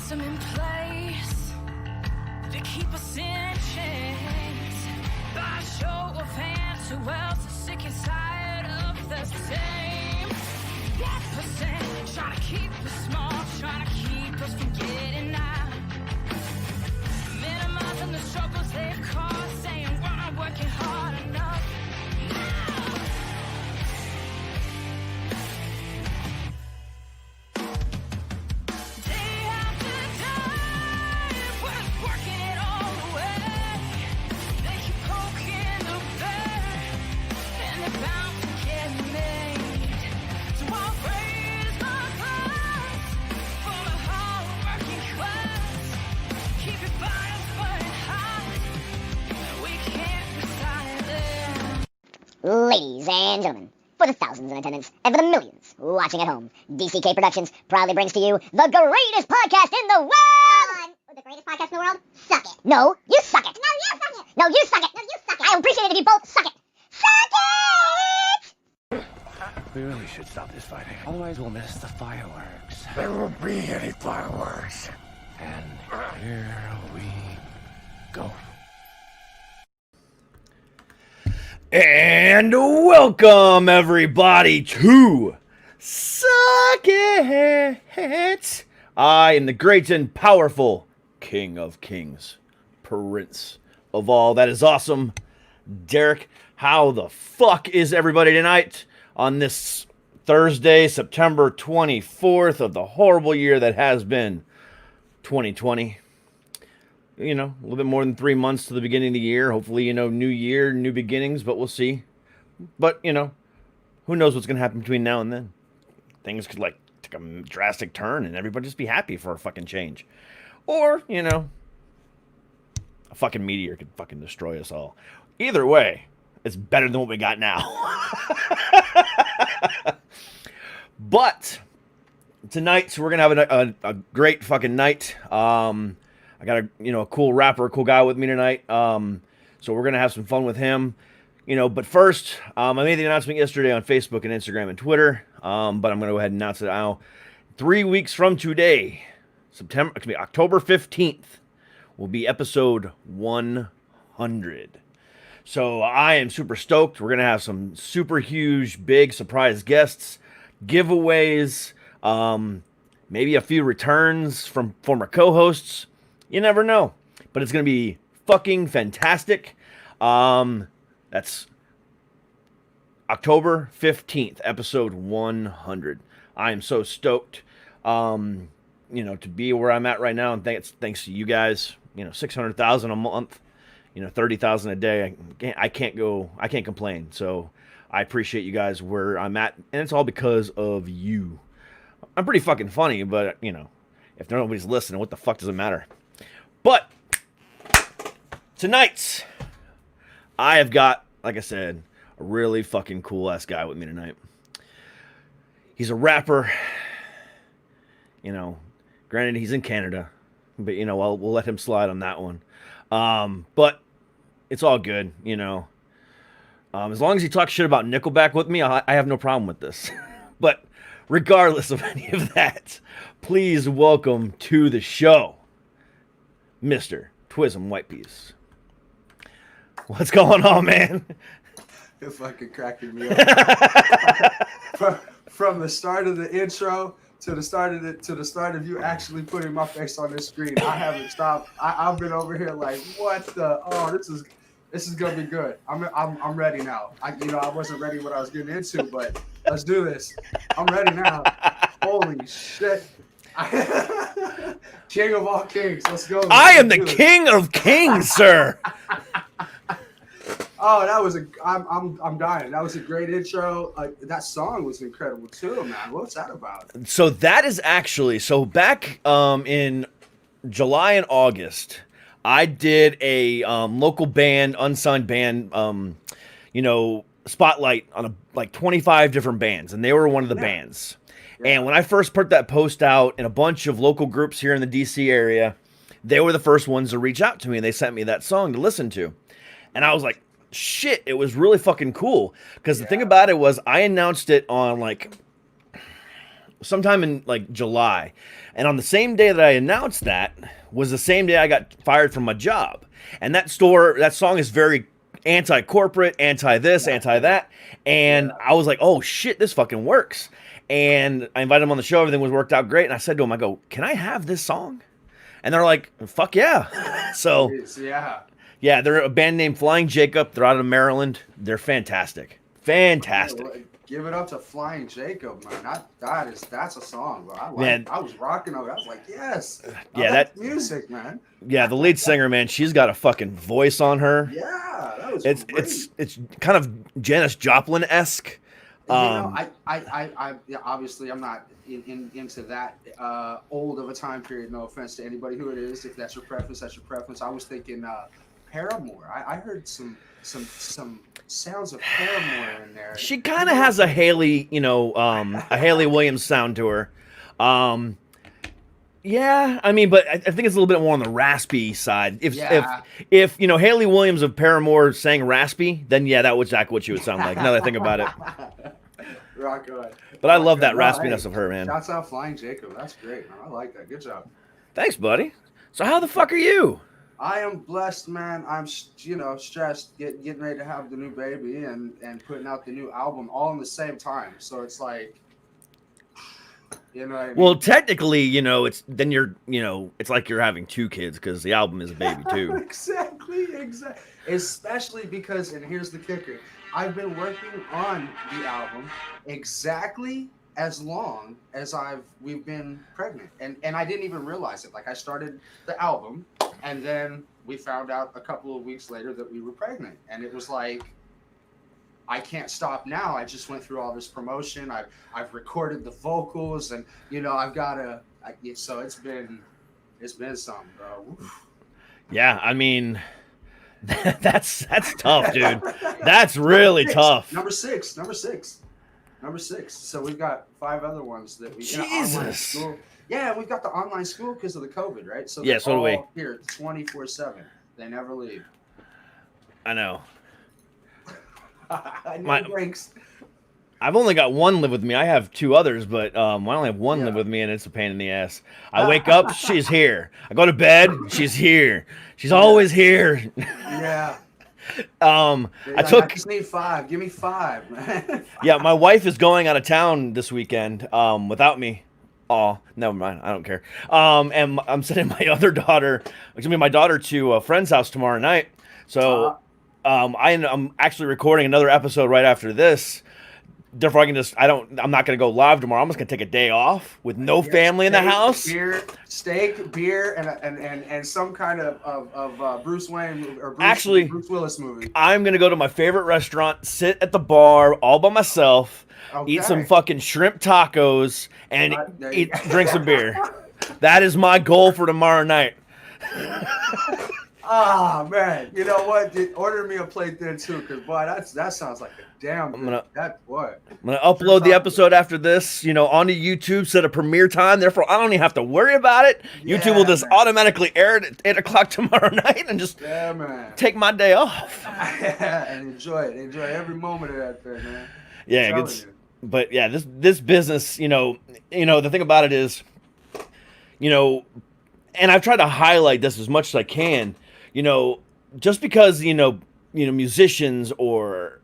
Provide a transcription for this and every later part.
system in place to keep us in chains. By show of hands, who else is sick and tired of the same? 1% trying to keep us small, trying to keep us from getting out. Minimizing the struggles they've caused, saying we're not working hard enough. Ladies and gentlemen, for the thousands in attendance and for the millions watching at home, DCK Productions proudly brings to you the greatest podcast in the world! The greatest podcast in the world? Suck it. No, you suck it. No, you suck it. No, you suck it. No, you suck it. I appreciate it if you both suck it. Suck it! We really should stop this fighting. Otherwise we'll miss the fireworks. There won't be any fireworks. And here we go. And welcome everybody to Suck It. I am the great and powerful King of Kings, Prince of all that is awesome, Derek. How the fuck is everybody tonight on this Thursday, September 24th of the horrible year that has been 2020? You know, a little bit more than 3 months to the beginning of the year. Hopefully, you know, new year, new beginnings, but we'll see. But, you know, who knows what's going to happen between now and then. Things could, like, take a drastic turn and everybody just be happy for a fucking change. Or, you know, a fucking meteor could fucking destroy us all. Either way, it's better than what we got now. But tonight, we're going to have a great fucking night. I got a cool rapper, a cool guy with me tonight. So we're gonna have some fun with him. But first, I made the announcement yesterday on Facebook and Instagram and Twitter. But I'm gonna go ahead and announce it now. 3 weeks from today, October 15th, will be episode 100. So I am super stoked. We're gonna have some super huge, big surprise guests, giveaways, maybe a few returns from former co-hosts. You never know, but it's going to be fucking fantastic. That's October 15th, episode 100. I am so stoked, to be where I'm at right now. And thanks to you guys, 600,000 a month, 30,000 a day. I can't complain. So I appreciate you guys where I'm at. And it's all because of you. I'm pretty fucking funny, but if nobody's listening, what the fuck does it matter? But tonight, I have got, like I said, a really fucking cool ass guy with me tonight. He's a rapper. Granted, he's in Canada, but we'll let him slide on that one. But it's all good, as long as he talks shit about Nickelback with me, I have no problem with this. But regardless of any of that, please welcome to the show, Mr. Twizm Whyte Piece. What's going on, man? You're fucking cracking me up. From the start of the intro to the start of you actually putting my face on this screen, I haven't stopped. I've been over here like, what the? Oh, this is gonna be good. I'm ready now. I wasn't ready what I was getting into, but let's do this. I'm ready now. Holy shit. King of all kings. Let's go. I am the king of kings, sir. Oh, I'm dying. That was a great intro. That song was incredible too, man. What's that about? So that is actually, back in July and August, I did a local band, unsigned band, spotlight on like 25 different bands, and they were one of the bands. Yeah. And when I first put that post out in a bunch of local groups here in the DC area, they were the first ones to reach out to me, and they sent me that song to listen to. And I was like, shit, it was really fucking cool. Because the thing about it was I announced it on sometime in like July. And on the same day that I announced that was the same day I got fired from my job. And that song is very anti-corporate, anti-this, anti-that. And I was like, oh shit, this fucking works. And I invited them on the show. Everything was worked out great. And I said to them, I go, can I have this song? And they're like, fuck yeah. So yeah, they're a band named Flying Jacob. They're out of Maryland. They're fantastic. Fantastic. Give it up to Flying Jacob, man. That's a song, bro. I was rocking over. I was like, yes. Yeah, that music, man. Yeah, the lead singer, man, she's got a fucking voice on her. Yeah, that was it's kind of Janis Joplin-esque. I obviously I'm not into that old of a time period. No offense to anybody who it is. If that's your preference, that's your preference. I was thinking Paramore. I heard some sounds of Paramore in there. She kind of has a Haley, a Haley Williams sound to her. Yeah, I mean, but I think it's a little bit more on the raspy side. If Haley Williams of Paramore sang raspy, then yeah, that was exactly what she would sound like. Now that I think about it. Rock on. But I love that raspiness of her, man. Shouts out Flying Jacob. That's great, man. I like that. Good job. Thanks, buddy. So how the fuck are you? I am blessed, man. I'm, stressed, getting ready to have the new baby and putting out the new album all in the same time. So it's like, what I mean? Well, technically, it's like you're having two kids because the album is a baby too. Exactly. Especially because, and here's the kicker, I've been working on the album exactly as long as we've been pregnant, and I didn't even realize it. Like, I started the album, and then we found out a couple of weeks later that we were pregnant, and it was like, I can't stop now. I just went through all this promotion. I've recorded the vocals, and I've got to. So it's been something, bro. Oof. Yeah, I mean, that's tough, dude. That's really tough. Number six. So we've got 5 other ones that we. Jesus. Yeah, we've got the online school because of the COVID, right? So yeah, so do we. Here 24/7. They never leave. I know. Drinks. I've only got one live with me. I have 2 others, but I only have one live with me, and it's a pain in the ass. I wake up, she's here. I go to bed, she's here. She's always here. Yeah. I just need 5. Give me 5, man. Yeah, my wife is going out of town this weekend without me. Oh, never mind. I don't care. And I'm sending my other daughter, my daughter, to a friend's house tomorrow night. So I'm actually recording another episode right after this. Therefore, I'm not going to go live tomorrow. I'm just going to take a day off with no family in the house. Steak, beer, and some kind of Bruce Wayne or Bruce Willis movie. I'm going to go to my favorite restaurant, sit at the bar all by myself, eat some fucking shrimp tacos, and drink some beer. That is my goal for tomorrow night. Ah, man. You know what? Order me a plate then, too, because, boy, that sounds like a damn good. I'm going to upload the episode after this, onto YouTube, set a premiere time. Therefore, I don't even have to worry about it. YouTube will just automatically air it at 8 o'clock tomorrow night and just take my day off. And enjoy it. Enjoy every moment of that thing, man. Yeah, but yeah, this business, the thing about it is, and I've tried to highlight this as much as I can, just because, musicians or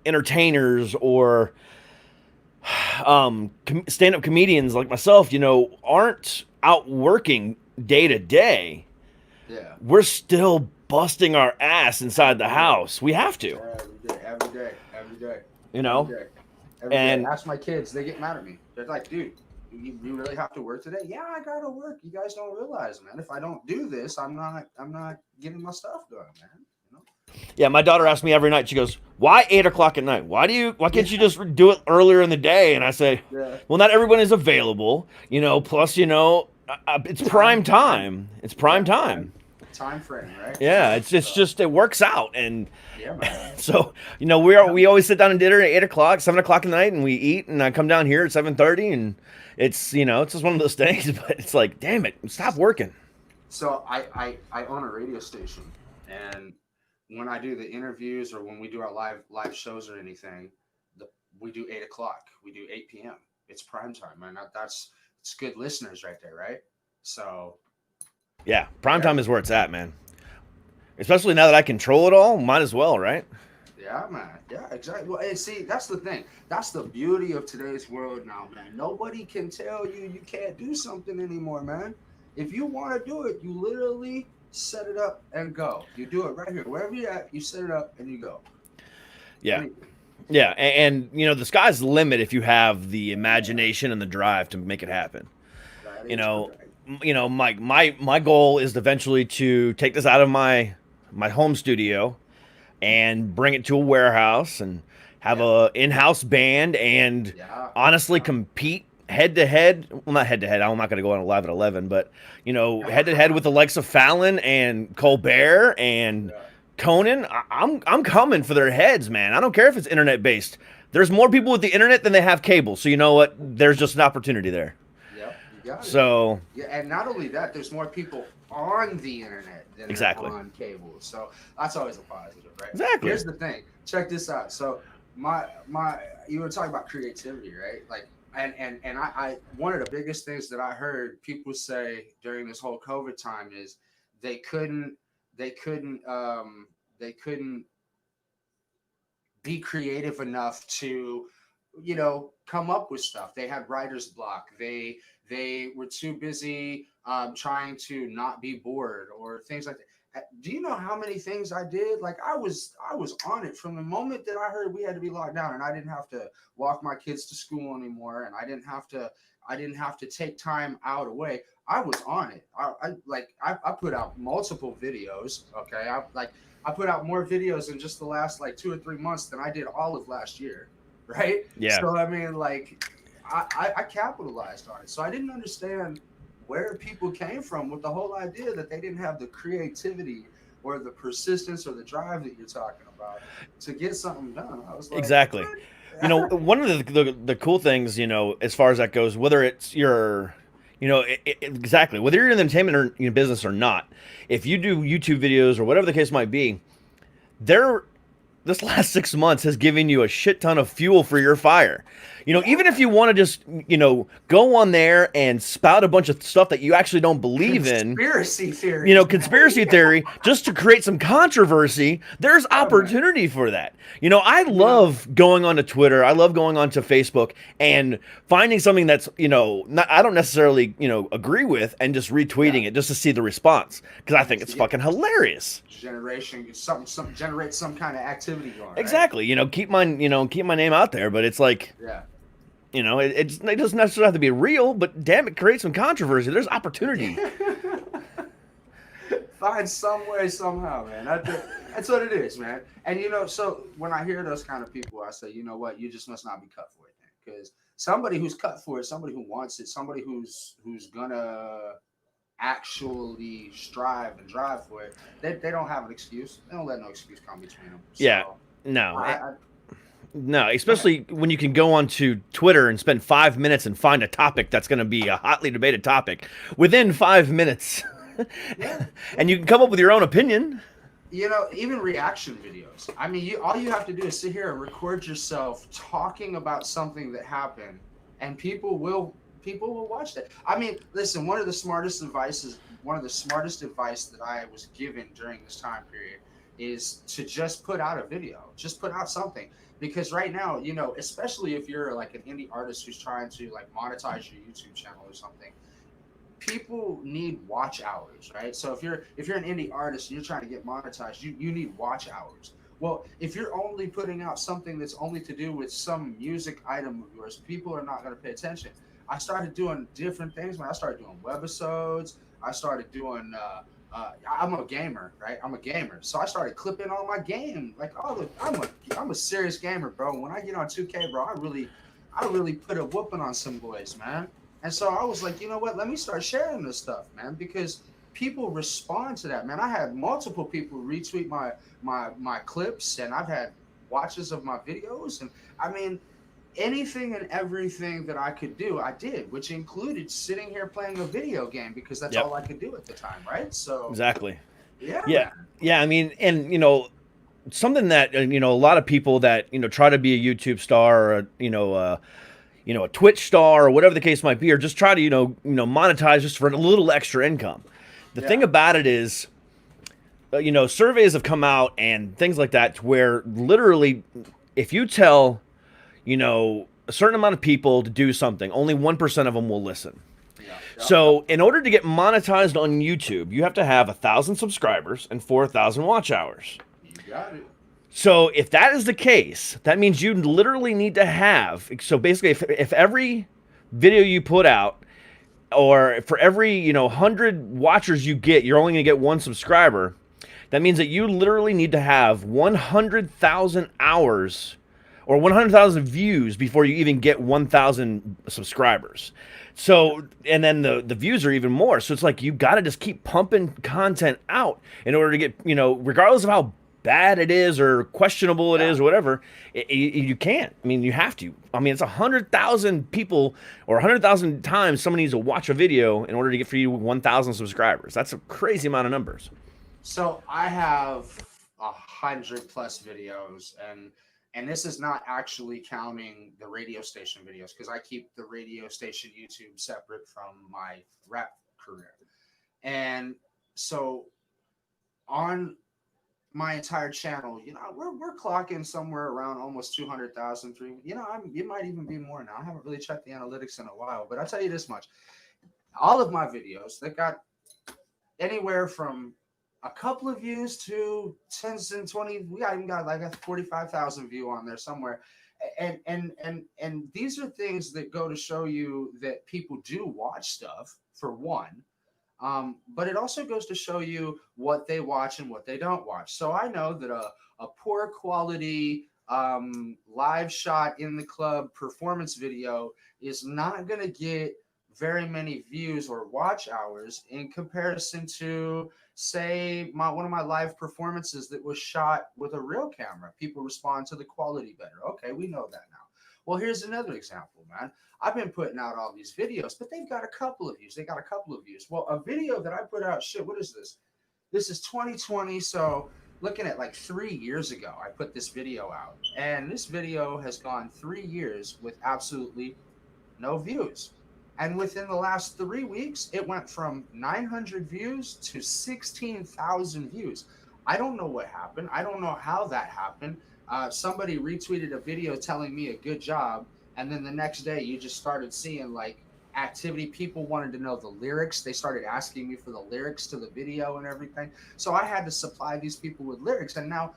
entertainers or stand-up comedians like myself, aren't out working day to day. Yeah. We're still busting our ass inside the house. We have to. Every day. Every day. Ask my kids, they get mad at me. They're like, dude, you really have to work today? Yeah, I gotta work. You guys don't realize, man. If I don't do this, I'm not getting my stuff done, man. Yeah, my daughter asks me every night. She goes, "Why 8 o'clock at night? Why can't you just do it earlier in the day?" And I say, "Well, not everyone is available. Plus, it's prime time. It's prime time. Time frame, right? Yeah, it's just it works out, and man. So we always sit down and dinner at 8 o'clock, 7 o'clock at night, and we eat, and I come down here at 7:30, and it's it's just one of those things. But it's like, damn it, stop working. So I own a radio station, and when I do the interviews or when we do our live shows or anything, we do 8 o'clock. We do 8 p.m. it's prime time, man. It's good listeners right there, right? So Yeah, prime time is where it's at, man. Especially now that I control it all, might as well, right? yeah, man. Yeah, exactly. Well, and see, that's the thing. That's the beauty of today's world now, man. Nobody can tell you can't do something anymore, man. If you want to do it, you literally set it up and go. You do it right here. Wherever you're at, you set it up and you go. Yeah. Anything. Yeah, and you know, the sky's the limit if you have the imagination and the drive to make it happen. That You is know, correct. my goal is eventually to take this out of my home studio and bring it to a warehouse and have a in-house band and Yeah. honestly compete head to head. Well, not head to head. I'm not going to go on live at 11, but you know, head to head with the likes of Fallon and Colbert and Yeah. Conan. I'm coming for their heads, man. I don't care if it's internet based. There's more people with the internet than they have cable. So you know what? There's just an opportunity there. Yep. You got it. So Yeah, and not only that, there's more people on the internet than Exactly. on cable. So that's always a positive, right? Exactly. Here's the thing. Check this out. So my you were talking about creativity, right? Like and I one of the biggest things that I heard people say during this whole COVID time is they couldn't they couldn't be creative enough to come up with stuff. They had writer's block. They were too busy trying to not be bored or things like that. Do you know how many things I did? Like I was on it from the moment that I heard we had to be locked down and I didn't have to walk my kids to school anymore and I didn't have to take time out away. I was on it. I put out multiple videos. Okay. I put out more videos in just the last like 2 or 3 months than I did all of last year. Right. Yeah. So, I mean, like I capitalized on it. So I didn't understand where people came from with the whole idea that they didn't have the creativity or the persistence or the drive that you're talking about to get something done. I was like, exactly. what? You know, one of the cool things, you know, as far as that goes, whether it's your, you know, exactly, whether you're in the entertainment or business or not, if you do YouTube videos or whatever the case might be, this last 6 months has given you a shit ton of fuel for your fire. You know, even if you want to just, you know, go on there and spout a bunch of stuff that you actually don't believe in. Conspiracy theory. You know, conspiracy theory, just to create some controversy, there's opportunity for that. You know, I love going onto Twitter. I love going onto Facebook and finding something that's, you know, I don't necessarily, you know, agree with and just retweeting it just to see the response because I think it's fucking hilarious. Generate some kind of activity going. Right? Exactly. You know, keep my name out there, but it's like, yeah. You know, it doesn't necessarily have to be real, but damn it, create some controversy. There's opportunity. Find some way, somehow, man. That's what it is, man. And, you know, so when I hear those kind of people, I say, you know what, you just must not be cut for it. Because somebody who's cut for it, somebody who wants it, somebody who's going to actually strive and drive for it, they don't have an excuse. They don't let no excuse come between them. So, yeah, no. No, especially when you can go onto Twitter and spend 5 minutes and find a topic that's going to be a hotly debated topic within 5 minutes. Yeah. And you can come up with your own opinion. You know, even reaction videos. I mean, all you have to do is sit here and record yourself talking about something that happened, and people will watch that. I mean, listen, one of the smartest advice that I was given during this time period is to just put out a video, just put out something. Because right now, you know, especially if you're like an indie artist who's trying to like monetize your YouTube channel or something, people need watch hours, right? So if you're an indie artist and you're trying to get monetized, you need watch hours. Well, if you're only putting out something that's only to do with some music item of yours, people are not going to pay attention. I started doing different things, man. I started doing webisodes. I started doing I'm a gamer, right? I'm a gamer. So I started clipping on my game. Like, I'm a serious gamer, bro. When I get on 2K, bro, I really put a whooping on some boys, man. And so I was like, you know what? Let me start sharing this stuff, man, because people respond to that, man. I had multiple people retweet my clips, and I've had watches of my videos. And I mean, anything and everything that I could do, I did, which included sitting here playing a video game because that's all I could do at the time, right? So exactly. Yeah. I mean, and you know, something that you know, a lot of people that you know try to be a YouTube star or a Twitch star or whatever the case might be, or just try to, monetize just for a little extra income. The thing about it is, surveys have come out and things like that to where literally if you tell, a certain amount of people to do something, only 1% of them will listen. So in order to get monetized on YouTube, you have to have 1,000 subscribers and 4,000 watch hours. You got it. So if that is the case, that means you literally need to have, so basically if every video you put out, or for every 100 watchers you get, you're only going to get 1 subscriber, that means that you literally need to have 100,000 hours or 100,000 views before you even get 1,000 subscribers. So, and then the views are even more. So it's like you got to just keep pumping content out in order to get, regardless of how bad it is or questionable it is or whatever, you can't. I mean, you have to. I mean, it's 100,000 people or 100,000 times somebody needs to watch a video in order to get for you 1,000 subscribers. That's a crazy amount of numbers. So I have 100+ videos, and this is not actually counting the radio station videos, because I keep the radio station YouTube separate from my rap career. And so on my entire channel, we're clocking somewhere around almost 200,000. You might even be more now. I haven't really checked the analytics in a while, but I'll tell you this much: all of my videos, they got anywhere from a couple of views to 10s and 20. We even got like a 45,000 view on there somewhere, and these are things that go to show you that people do watch stuff, for one. But it also goes to show you what they watch and what they don't watch. So I know that a poor quality live shot in the club performance video is not going to get very many views or watch hours in comparison to, say, one of my live performances that was shot with a real camera. People respond to the quality better. Okay, we know that now. Well, here's another example, man. I've been putting out all these videos, but they've got a couple of views. Well, a video that I put out, what is this? This is 2020. So looking at like 3 years ago, I put this video out, and this video has gone 3 years with absolutely no views. And within the last 3 weeks, it went from 900 views to 16,000 views. I don't know what happened. I don't know how that happened. Somebody retweeted a video telling me a good job, and then the next day you just started seeing like activity. People wanted to know the lyrics. They started asking me for the lyrics to the video and everything. So I had to supply these people with lyrics. And now,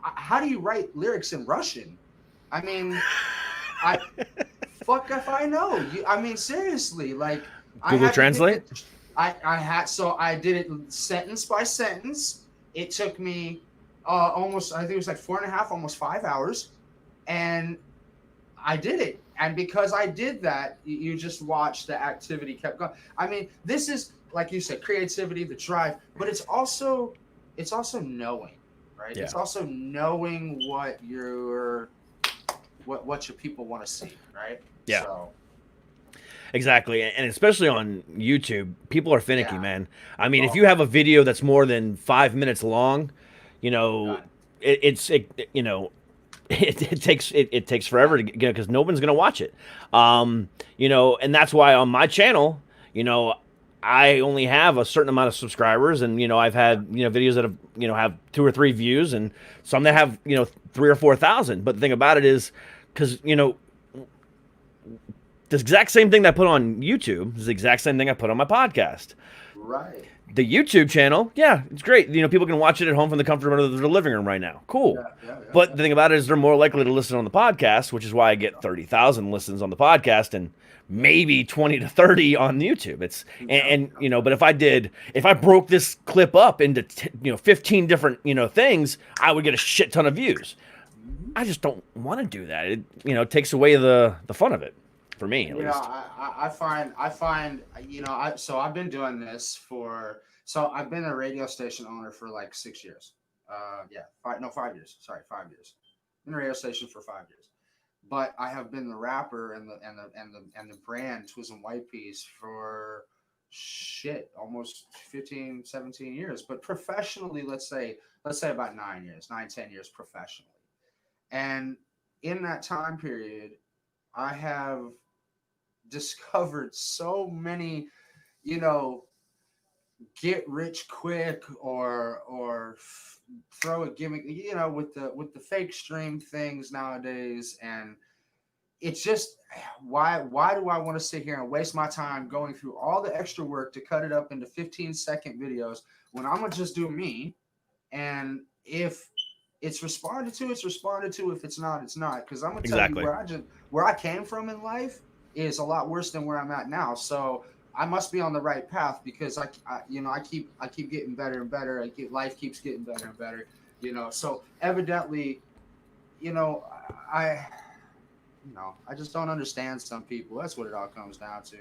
how do you write lyrics in Russian? I mean, fuck if I know. I mean, seriously, like Google Translate. I did it sentence by sentence. It took me almost, I think it was like 4.5, almost 5 hours, and I did it. And because I did that, you just watch the activity kept going. I mean, this is, like you said, creativity, the drive, but it's also knowing, right? Yeah. It's also knowing what your people want to see, right? Yeah. So. Exactly, and especially on YouTube, people are finicky, man. I mean, if you have a video that's more than 5 minutes long, it takes forever to get, because no one's gonna watch it. And that's why on my channel, I only have a certain amount of subscribers, and I've had videos that have 2 or 3 views, and some that have 3,000 or 4,000. But the thing about it is, because the exact same thing that I put on YouTube is the exact same thing I put on my podcast. Right. The YouTube channel, yeah, it's great. People can watch it at home from the comfort of their living room right now. Cool. But the thing about it is they're more likely to listen on the podcast, which is why I get 30,000 listens on the podcast and maybe 20 to 30 on YouTube. But if I broke this clip up into 15 different things, I would get a shit ton of views. I just don't want to do that. It takes away the fun of it. For me, at least. I find, so I've been doing this so I've been a radio station owner for like 6 years. 5 years. Sorry, 5 years. Been a radio station for 5 years. But I have been the rapper and the brand Twizm Whyte Piece for almost 15, 17 years. But professionally, let's say about 10 years professionally. And in that time period, I have discovered so many, you know, get rich quick or throw a gimmick, you know, with the fake stream things nowadays. And it's just, why do I want to sit here and waste my time going through all the extra work to cut it up into 15-second videos when I'm gonna just do me? And if it's responded to, it's responded to. If it's not, it's not. Because I'm gonna tell Exactly. you where I came from in life is a lot worse than where I'm at now. So I must be on the right path, because I keep getting better and better. Life keeps getting better and better. You know, so evidently, you know, I just don't understand some people. That's what it all comes down to.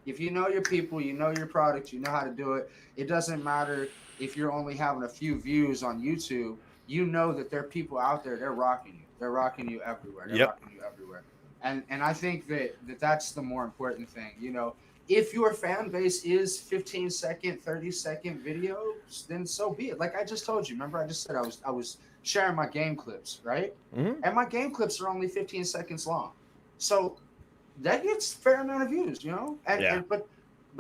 If you know your people, you know your product, you know how to do it. It doesn't matter if you're only having a few views on YouTube. You know that there are people out there, they're rocking you. They're rocking you everywhere. They're rocking you everywhere. And I think that's the more important thing. You know, if your fan base is 15-second, 30-second videos, then so be it. Like I just told you, remember I just said I was sharing my game clips, right? Mm-hmm. And my game clips are only 15 seconds long. So that gets a fair amount of views, you know? But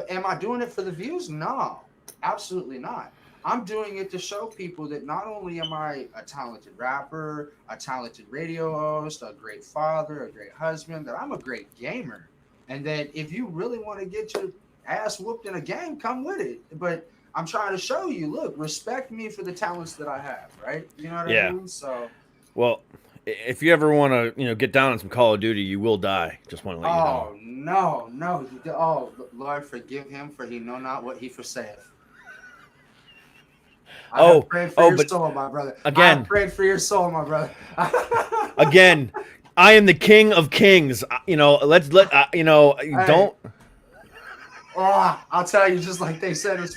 am I doing it for the views? No, absolutely not. I'm doing it to show people that not only am I a talented rapper, a talented radio host, a great father, a great husband, that I'm a great gamer. And that if you really want to get your ass whooped in a game, come with it. But I'm trying to show you, look, respect me for the talents that I have, right? You know what I mean? So, well, if you ever want to, you know, get down on some Call of Duty, you will die. Just want to let you know. No. Oh, Lord, forgive him, for he know not what he forsayeth. I have prayed for your soul, my brother. Again, I prayed for your soul, my brother. Again, I am the king of kings. You know, don't. Oh, I'll tell you, just like they said in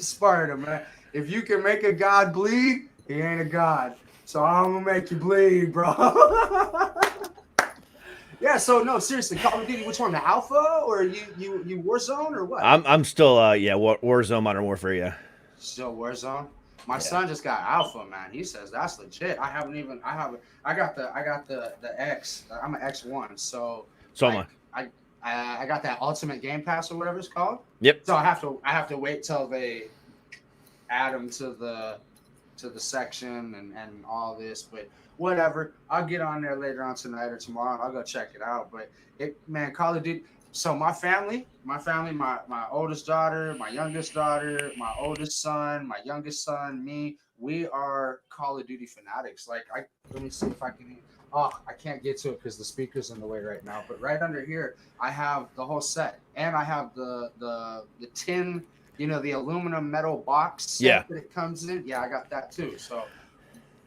Sparta, man. If you can make a god bleed, he ain't a god. So I'm gonna make you bleed, bro. Yeah. So no, seriously, Call of Duty. Which one? The Alpha or you Warzone or what? I'm still Warzone, Modern Warfare. Yeah. Still Warzone. My son just got Alpha, man. He says that's legit. I got the X. I'm an X1, so am I. I got that Ultimate Game Pass or whatever it's called. Yep. So I have to wait till they add them to the section and all this, but whatever. I'll get on there later on tonight or tomorrow. I'll go check it out. But Call of Duty. So my family, my oldest daughter, my youngest daughter, my oldest son, my youngest son, me, we are Call of Duty fanatics. Like let me see if I can. Oh, I can't get to it because the speaker's in the way right now. But right under here, I have the whole set, and I have the tin, you know, the aluminum metal box set that it comes in. Yeah, I got that too. So,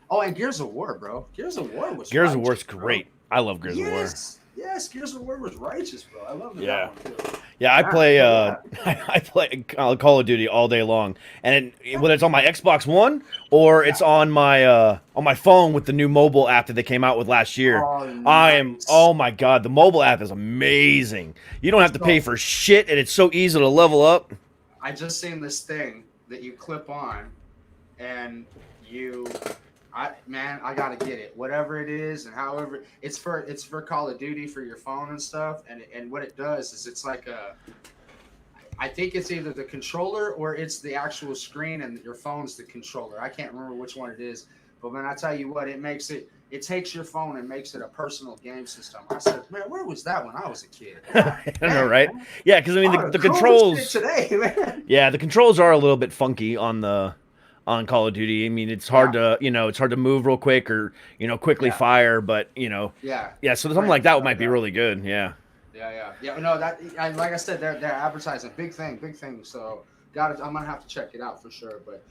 and Gears of War, bro. Gears of War was Gears of War's great. I love Gears of War. Yes, Gears of War was righteous, bro. I love that one too. Yeah, I play I play Call of Duty all day long, and whether it's on my Xbox One or it's on my phone with the new mobile app that they came out with last year. Oh my god, the mobile app is amazing. You don't have to pay for shit, and it's so easy to level up. I just seen this thing that you clip on, and I gotta get it. Whatever it is, and however it's for Call of Duty for your phone and stuff. And what it does is it's like I think it's either the controller or it's the actual screen, and your phone's the controller. I can't remember which one it is, but man, I tell you what, it takes your phone and makes it a personal game system. I said, man, where was that when I was a kid? I know, right? Yeah, because I mean the controls today, man. Yeah, the controls are a little bit funky on Call of Duty. I mean, it's hard to move real quick or, you know, quickly fire, but, you know. Yeah, so something like that might be really good. Yeah. No, like I said, they're advertising big thing. So I'm gonna have to check it out for sure. But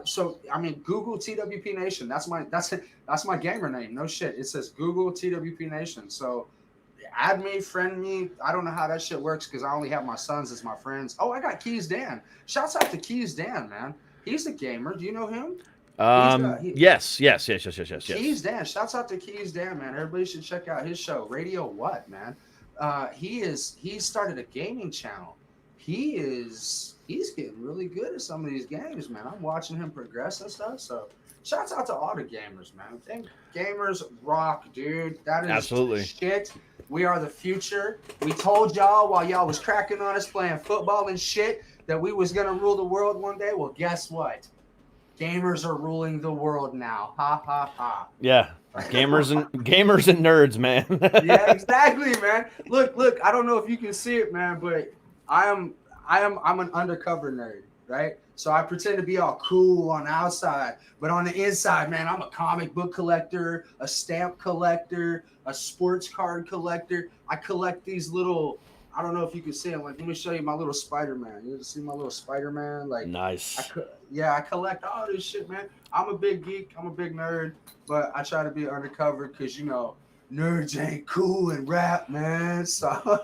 so I mean, Google TWP Nation. That's my gamer name. No shit. It says Google TWP Nation. So add me, friend me. I don't know how that shit works because I only have my sons as my friends. Oh, I got Keys Dan. Shouts out to Keys Dan, man. He's a gamer. Do you know him? Yes. Keys Dan. Shouts out to Keys Dan, man. Everybody should check out his show. Radio What, man? He started a gaming channel. He's getting really good at some of these games, man. I'm watching him progress and stuff. So shouts out to all the gamers, man. Gamers rock, dude. That is absolutely shit. We are the future. We told y'all while y'all was cracking on us playing football and shit that we was gonna rule the world one day. Well, guess what? Gamers are ruling the world now. Ha ha ha. Yeah, gamers and nerds, man. Yeah, exactly, man. Look. I don't know if you can see it, man, but I'm an undercover nerd, right? So I pretend to be all cool on the outside, but on the inside, man, I'm a comic book collector, a stamp collector, a sports card collector. I collect these little. I don't know if you can see them. Like, let me show you my little Spider-Man. You see my little Spider-Man? Like, Nice. I collect all this shit, man. I'm a big geek. I'm a big nerd, but I try to be undercover because, you know, nerds ain't cool in rap, man. So,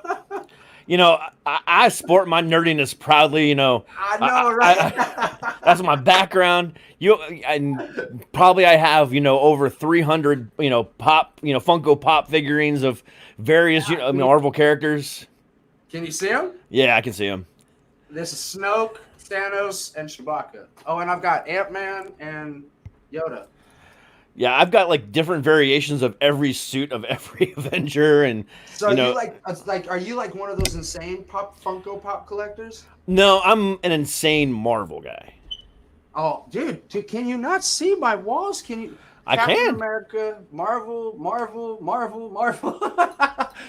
You know, I sport my nerdiness proudly. You know, I know, right? that's my background. And probably I have, you know, over 300, you know, Funko Pop figurines of various, you know, Marvel characters. Can you see him? Yeah, I can see them. This is Snoke, Thanos, and Chewbacca. Oh, and I've got Ant-Man and Yoda. Yeah, I've got like different variations of every suit of every Avenger, and So you know, are you like one of those insane Funko Pop collectors? no, I'm an insane Marvel guy. Oh, dude, can you not see my walls? Can you? I Captain can. America, Marvel.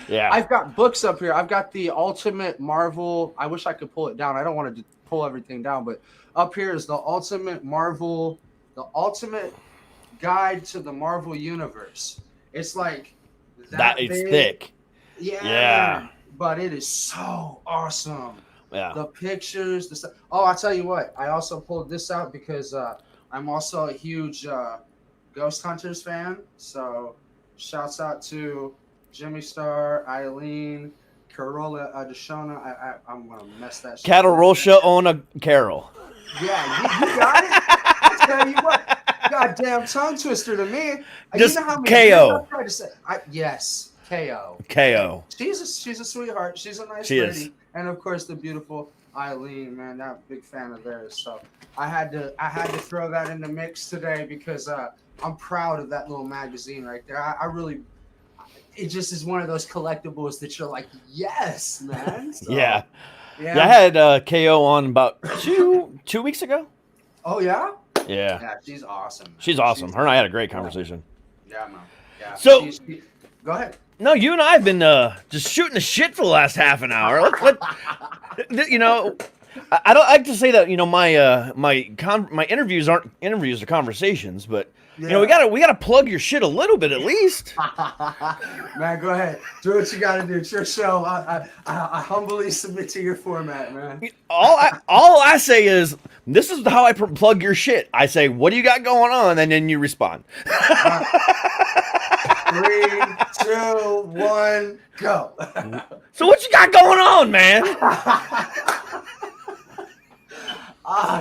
Yeah, I've got books up here. I've got the Ultimate Marvel. I wish I could pull it down. I don't want to pull everything down, but up here is the Ultimate Marvel, the Ultimate Guide to the Marvel Universe. It's like that it's big. thick. Yeah. But it is so awesome. Yeah. The pictures, the stuff. Oh, I'll tell you what. I also pulled this out because I'm also a huge Ghost Hunters fan. So shouts out to Jimmy Star, Eileen, Carola Adeshona. I'm going to mess that shit Cattle up. Rosha on a Carol. Yeah, you got it. I'll tell you what. Goddamn tongue twister to me. Just you know how many KO. I've tried to say. Yes, KO. KO. She's a sweetheart. She's a nice She lady. is. And of course the beautiful Eileen, man, I'm a big fan of theirs. So I had to throw that in the mix today because I'm proud of that little magazine right there. I really, it just is one of those collectibles that you're like, yes, man. So, Yeah. I had KO on about two weeks ago. Oh yeah. Yeah. Yeah, she's awesome. Man. She's awesome. Her and I had a great conversation. Yeah, man. Yeah. So, go ahead. No, you and I have been just shooting the shit for the last half an hour. You know, I don't like to say that. You know, my interviews aren't interviews; they're conversations. But you know, we gotta plug your shit a little bit at least. Man, go ahead. Do what you gotta do. It's your show. I humbly submit to your format, man. All I say is this is how I plug your shit. I say, "What do you got going on?" And then you respond. 3, 2, 1, go. So what you got going on, man?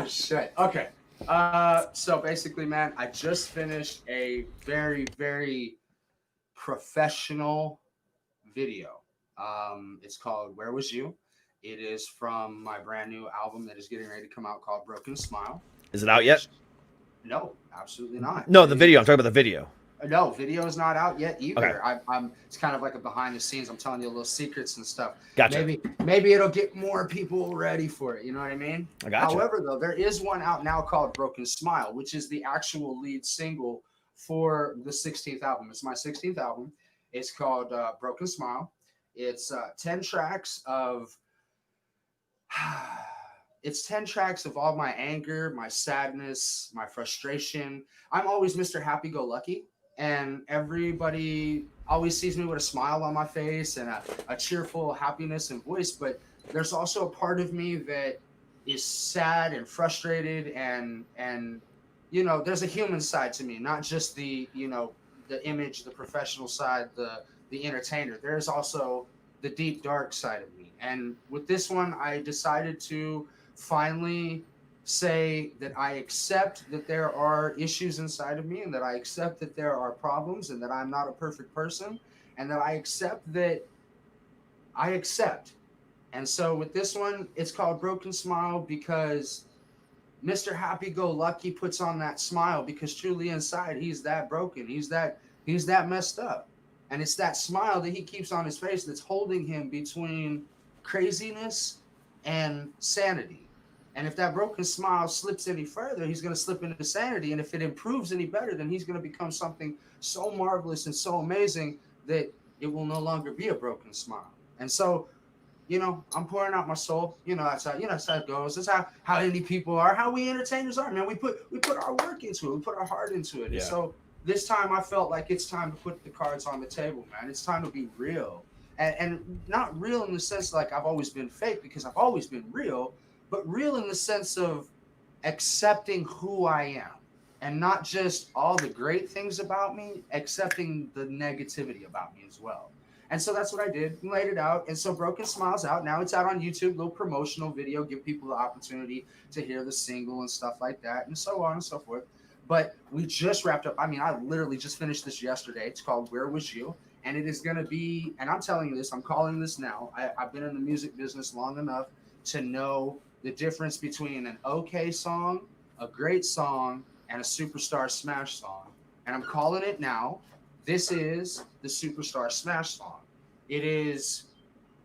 Shit. Okay. So basically, man, I just finished a very, very professional video. It's called Where Was You? It is from my brand new album that is getting ready to come out called Broken Smile. Is it out yet? No, absolutely not. No, the video. I'm talking about the video. No, video is not out yet either. Okay. It's kind of like a behind the scenes. I'm telling you little secrets and stuff. Gotcha. Maybe it'll get more people ready for it. You know what I mean? I gotcha. However, though, there is one out now called Broken Smile, which is the actual lead single for the 16th album. It's my 16th album. It's called Broken Smile. It's 10 tracks of it's 10 tracks of all my anger, my sadness, my frustration. I'm always Mr. Happy-Go-Lucky. And everybody always sees me with a smile on my face and a cheerful happiness and voice. But there's also a part of me that is sad and frustrated. And you know, there's a human side to me, not just the, you know, the image, the professional side, the entertainer. There's also the deep, dark side of me. And with this one, I decided to finally say that I accept that there are issues inside of me and that I accept that there are problems and that I'm not a perfect person and that I accept that I accept. And so with this one, it's called Broken Smile because Mr. Happy-Go-Lucky puts on that smile because truly inside he's that broken. He's that messed up. And it's that smile that he keeps on his face that's holding him between craziness and sanity. And if that broken smile slips any further, he's going to slip into sanity. And if it improves any better, then he's going to become something so marvelous and so amazing that it will no longer be a broken smile. And so, you know, I'm pouring out my soul. You know, that's how it goes. That's how indie people are, how we entertainers are, man. We put our work into it. We put our heart into it. Yeah. And so this time I felt like it's time to put the cards on the table, man. It's time to be real. And not real in the sense like I've always been fake, because I've always been real, but real in the sense of accepting who I am, and not just all the great things about me, accepting the negativity about me as well. And so that's what I did, laid it out. And so Broken Smile's out. Now it's out on YouTube, little promotional video, give people the opportunity to hear the single and stuff like that, and so on and so forth. But we just wrapped up. I mean, I literally just finished this yesterday. It's called Where Was You? And it is going to be, and I'm telling you this, I'm calling this now. I've been in the music business long enough to know the difference between an okay song, a great song, and a superstar smash song. And I'm calling it now. This is the superstar smash song. It is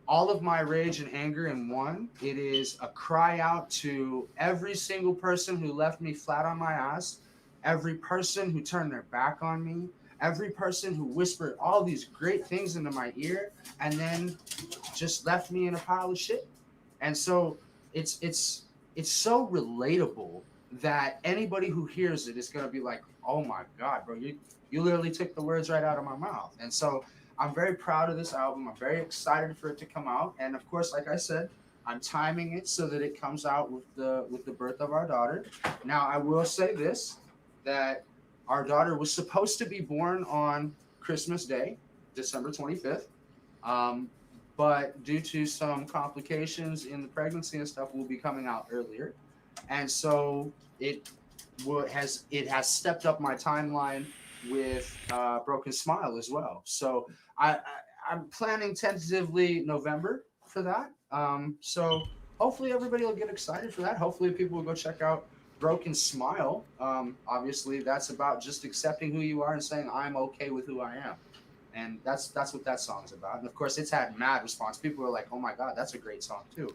all of my rage and anger in one. It is a cry out to every single person who left me flat on my ass, every person who turned their back on me, every person who whispered all these great things into my ear and then just left me in a pile of shit. And so it's so relatable that anybody who hears it is going to be like, oh my God, bro, you literally took the words right out of my mouth. And so I'm very proud of this album. I'm very excited for it to come out. And of course, like I said, I'm timing it so that it comes out with the birth of our daughter. Now, I will say this, that our daughter was supposed to be born on Christmas Day, December 25th. But due to some complications in the pregnancy and stuff, will be coming out earlier. And so it has stepped up my timeline with Broken Smile as well. So I'm planning tentatively November for that. So hopefully everybody will get excited for that. Hopefully people will go check out Broken Smile. Obviously that's about just accepting who you are and saying I'm okay with who I am. And that's what that song's about. And of course it's had mad response. People are like, oh my God, that's a great song too.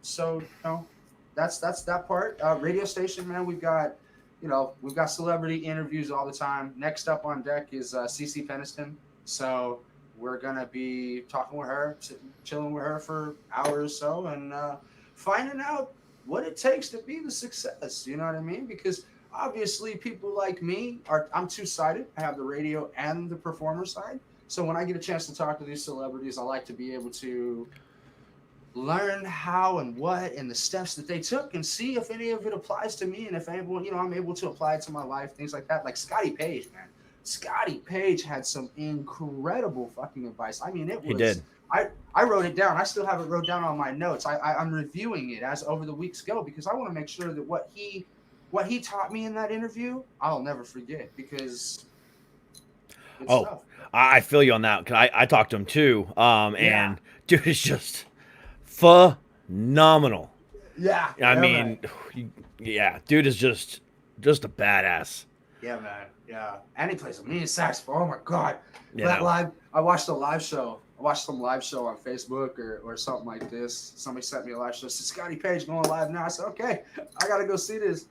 So, you know, that's that part. Radio station, man, we've got celebrity interviews all the time. Next up on deck is CeCe Peniston. So we're gonna be talking with her, chilling with her for hours or so, and finding out what it takes to be the success. You know what I mean? Because obviously people like me I'm two-sided. I have the radio and the performer side. So when I get a chance to talk to these celebrities, I like to be able to learn how and what and the steps that they took and see if any of it applies to me, and if I'm able to apply it to my life, things like that. Like Scotty Page, man. Scotty Page had some incredible fucking advice. I mean, it was. He did. I wrote it down. I still have it wrote down on my notes. I'm reviewing it as over the weeks go, because I want to make sure that what he taught me in that interview, I'll never forget, because it's tough. I feel you on that, because I talked to him too. And dude is just phenomenal. Yeah. I mean, dude is just a badass. Yeah, man. Yeah. And he plays a mean saxophone. Oh my God. Yeah. That live, I watched a live show. I watched some live show on Facebook or something like this. Somebody sent me a live show. Said Scotty Page going live now. I said, okay, I gotta go see this.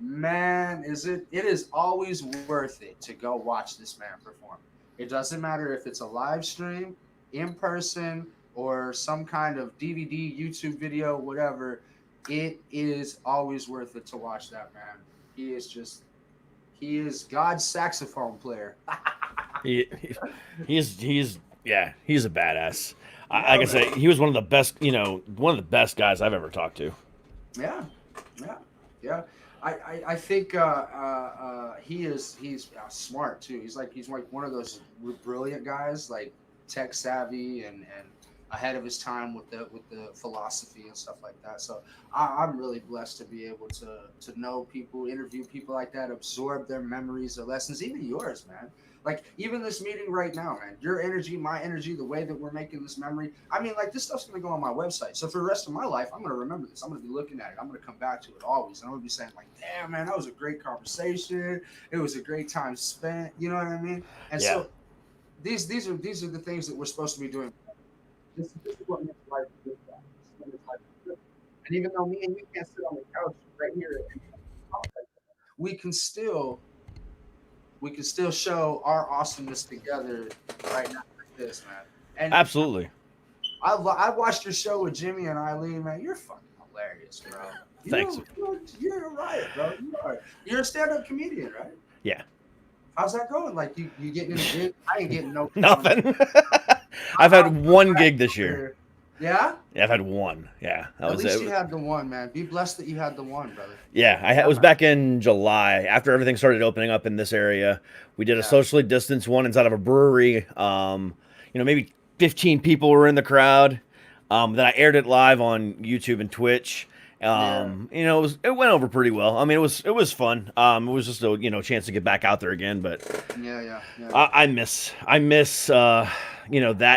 Man, it is always worth it to go watch this man perform. It doesn't matter if it's a live stream, in person, or some kind of DVD, YouTube video, whatever. It is always worth it to watch that man. He is God's saxophone player. He's a badass. Like I say, he was one of the best guys I've ever talked to. Yeah. I think he's smart too. He's like one of those brilliant guys, like tech savvy and ahead of his time with the philosophy and stuff like that. So I'm really blessed to be able to know people, interview people like that, absorb their memories, their lessons, even yours, man. Like even this meeting right now, man, your energy, my energy, the way that we're making this memory. I mean, like this stuff's going to go on my website. So for the rest of my life, I'm going to remember this. I'm going to be looking at it. I'm going to come back to it always. And I'm going to be saying like, damn, man, that was a great conversation. It was a great time spent. You know what I mean? And so these are the things that we're supposed to be doing. This is what makes life good. And even though me and you can't sit on the couch right here and talk like that, we can still show our awesomeness together right now like this, man. And Absolutely. I watched your show with Jimmy and Eileen, man. You're fucking hilarious, bro. Thanks. You're right, bro. You are. You're a stand-up comedian, right? Yeah. How's that going? Like you getting in the gig? I ain't getting no Nothing. I've had one gig this year. Yeah? Yeah, I've had one. Yeah, that At was least it. you had the one, man. Be blessed that you had the one, brother. Yeah, it was back in July after everything started opening up in this area. We did a socially distanced one inside of a brewery. Maybe 15 people were in the crowd. Then I aired it live on YouTube and Twitch. It went over pretty well. I mean, it was fun. It was just a chance to get back out there again. But I miss that.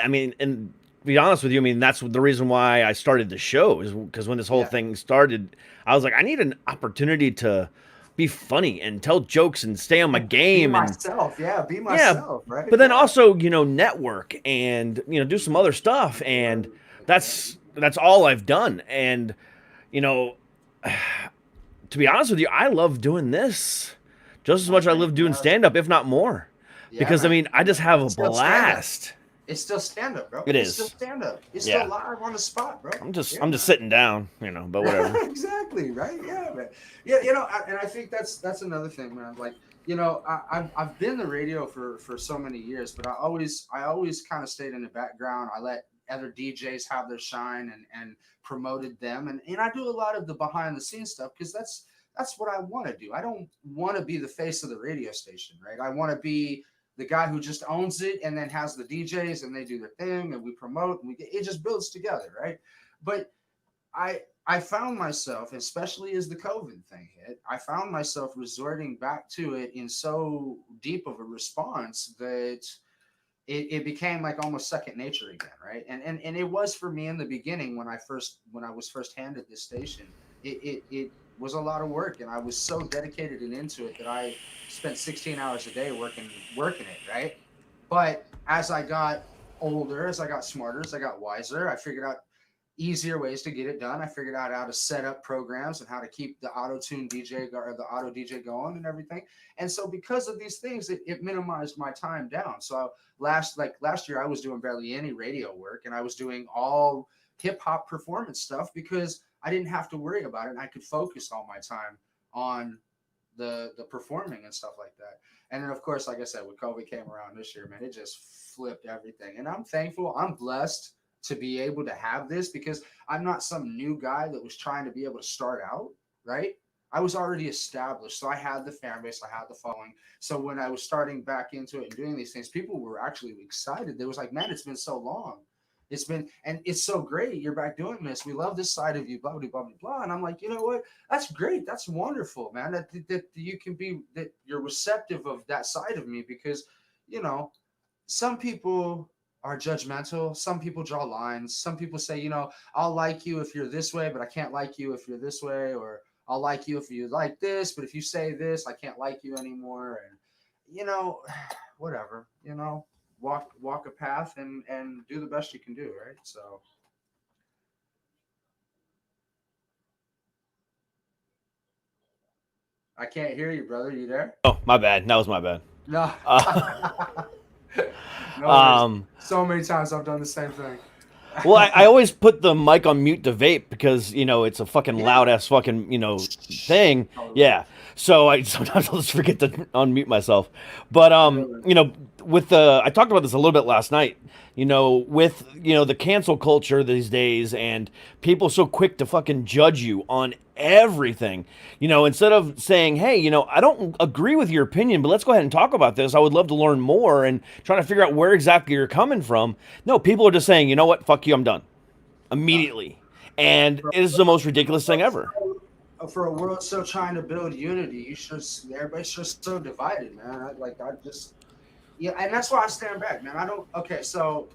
I mean, and to be honest with you, I mean, that's the reason why I started the show, is because when this whole thing started, I was like, I need an opportunity to be funny and tell jokes and stay on my game. Be myself, right? But then also, network and, do some other stuff. And that's all I've done. And, to be honest with you, I love doing this just as much as I love doing stand-up, if not more. Because, man. I mean, I just have a blast. It's still stand-up, bro. It's still stand-up. It's still live on the spot, bro. I'm just sitting down, but whatever. Exactly, right? Yeah, man. Yeah, and I think that's another thing, man. Like, I've been in the radio for so many years, but I always kind of stayed in the background. I let other DJs have their shine and promoted them, and I do a lot of the behind the scenes stuff because that's what I want to do. I don't want to be the face of the radio station, right? I want to be the guy who just owns it and then has the DJs and they do their thing and we promote and it just builds together, right? But I found myself, especially as the COVID thing hit, I found myself resorting back to it in so deep of a response that it became like almost second nature again, right? And it was for me in the beginning when I was first handed this station. It was a lot of work, and I was so dedicated and into it that I spent 16 hours a day working it, right? But as I got older, as I got smarter, as I got wiser, I figured out easier ways to get it done. I figured out how to set up programs and how to keep the auto-tune DJ or the auto DJ going and everything. And so because of these things, it minimized my time down. So last year, I was doing barely any radio work, and I was doing all hip hop performance stuff because I didn't have to worry about it, and I could focus all my time on the performing and stuff like that. And then, of course, like I said, when COVID came around this year, man, it just flipped everything. And I'm thankful. I'm blessed to be able to have this because I'm not some new guy that was trying to be able to start out, right? I was already established. So I had the fan base, I had the following. So when I was starting back into it and doing these things, people were actually excited. They was like, man, it's been so long. And it's so great. You're back doing this. We love this side of you, blah, blah, blah, blah, blah. And I'm like, you know what? That's great. That's wonderful, man. That you can be, that you're receptive of that side of me because, some people are judgmental. Some people draw lines. Some people say, I'll like you if you're this way, but I can't like you if you're this way. Or I'll like you if you like this, but if you say this, I can't like you anymore. And, whatever, walk a path and do the best you can do, right? So I can't hear you, brother. You there? Oh, my bad. That was my bad. No. So many times I've done the same thing. Well, I always put the mic on mute to vape because, it's a fucking loud ass fucking, thing. Yeah. So sometimes I'll just forget to unmute myself. But, I talked about this a little bit last night, with, the cancel culture these days and people so quick to fucking judge you on everything, instead of saying, hey, I don't agree with your opinion, but let's go ahead and talk about this. I would love to learn more and try to figure out where exactly you're coming from. No, people are just saying, you know what? Fuck you. I'm done immediately. And it is the most ridiculous thing ever. For a world still trying to build unity, everybody's just so divided, man. And that's why I stand back, man. So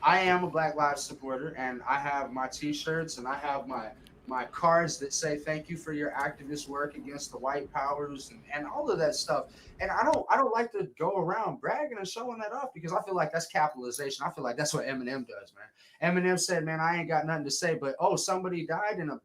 I am a Black Lives supporter, and I have my T-shirts and I have my my cards that say thank you for your activist work against the white powers and all of that stuff. And I don't like to go around bragging and showing that off because I feel like that's capitalization. I feel like that's what Eminem does, man. Eminem said, man, I ain't got nothing to say, but oh, somebody died and a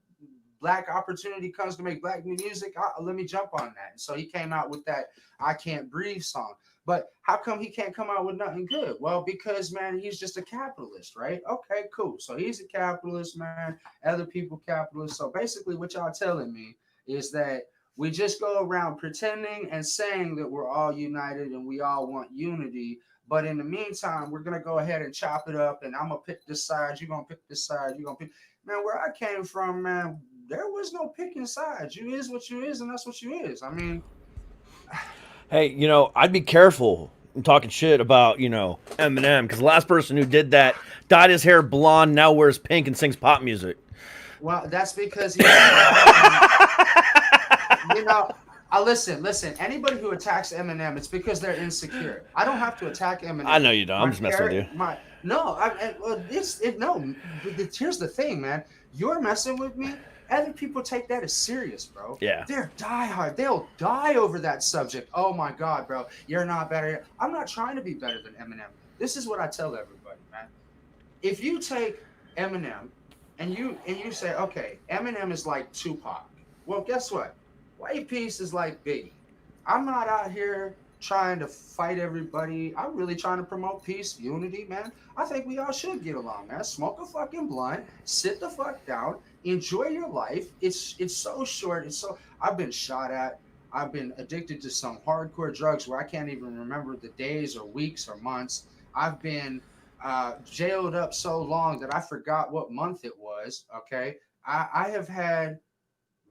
black opportunity comes to make black music. Let me jump on that. And so he came out with that I Can't Breathe song. But how come he can't come out with nothing good? Well, because, man, he's just a capitalist, right? Okay, cool. So he's a capitalist, man. Other people capitalists. So basically what y'all telling me is that we just go around pretending and saying that we're all united and we all want unity. But in the meantime, we're going to go ahead and chop it up and I'm going to pick this side. You're going to pick this side. You're going to pick. Man, where I came from, man, there was no picking sides. You is what you is and that's what you is. I mean... Hey, you know, I'd be careful talking shit about, you know, Eminem, because the last person who did that dyed his hair blonde, now wears pink and sings pop music. Well, that's because he, you know, listen. Anybody who attacks Eminem, it's because they're insecure. I don't have to attack Eminem. I know you don't. I'm just messing with you. Here's the thing, man. You're messing with me. Other people take that as serious, bro. Yeah. They're diehard. They'll die over that subject. Oh my God, bro. You're not better. I'm not trying to be better than Eminem. This is what I tell everybody, man. If you take Eminem and you say, okay, Eminem is like Tupac. Well, guess what? White Piece is like Biggie. I'm not out here trying to fight everybody. I'm really trying to promote peace, unity, man. I think we all should get along, man. Smoke a fucking blunt, sit the fuck down, enjoy your life. It's so short. I've been shot at. I've been addicted to some hardcore drugs where I can't even remember the days or weeks or months. I've been jailed up so long that I forgot what month it was. Okay. I have had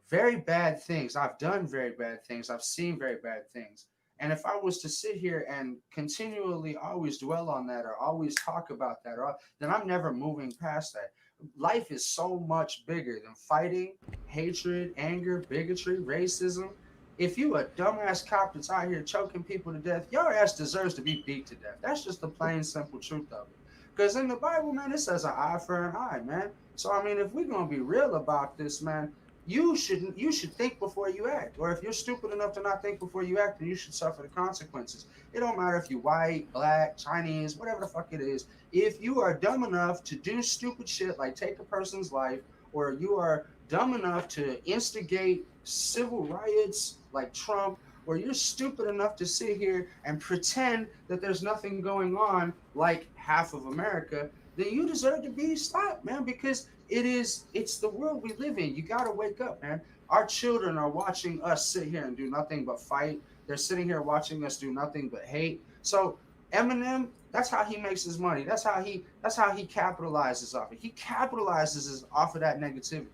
very bad things. I've done very bad things. I've seen very bad things. And if I was to sit here and continually always dwell on that or always talk about that, then I'm never moving past that. Life is so much bigger than fighting, hatred, anger, bigotry, racism. If you a dumbass cop that's out here choking people to death, your ass deserves to be beat to death. That's just the plain, simple truth of it. Because in the Bible, man, it says an eye for an eye, man. So, I mean, if we're going to be real about this, man, you should think before you act. Or if you're stupid enough to not think before you act, then you should suffer the consequences. It don't matter if you're white, black, Chinese, whatever the fuck it is. If you are dumb enough to do stupid shit like take a person's life, or you are dumb enough to instigate civil riots like Trump, or you're stupid enough to sit here and pretend that there's nothing going on like half of America, then you deserve to be stopped, man, because it's the world we live in. You got to wake up, man. Our children are watching us sit here and do nothing but fight. They're sitting here watching us do nothing but hate. So Eminem, that's how he makes his money. That's how he capitalizes off it. He capitalizes off of that negativity.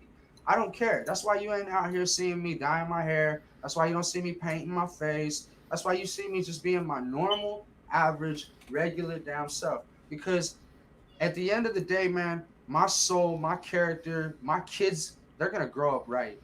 I don't care. That's why you ain't out here seeing me dyeing my hair. That's why you don't see me painting my face. That's why you see me just being my normal, average, regular damn self. Because at the end of the day, man, my soul, my character, my kids, they're going to grow up right,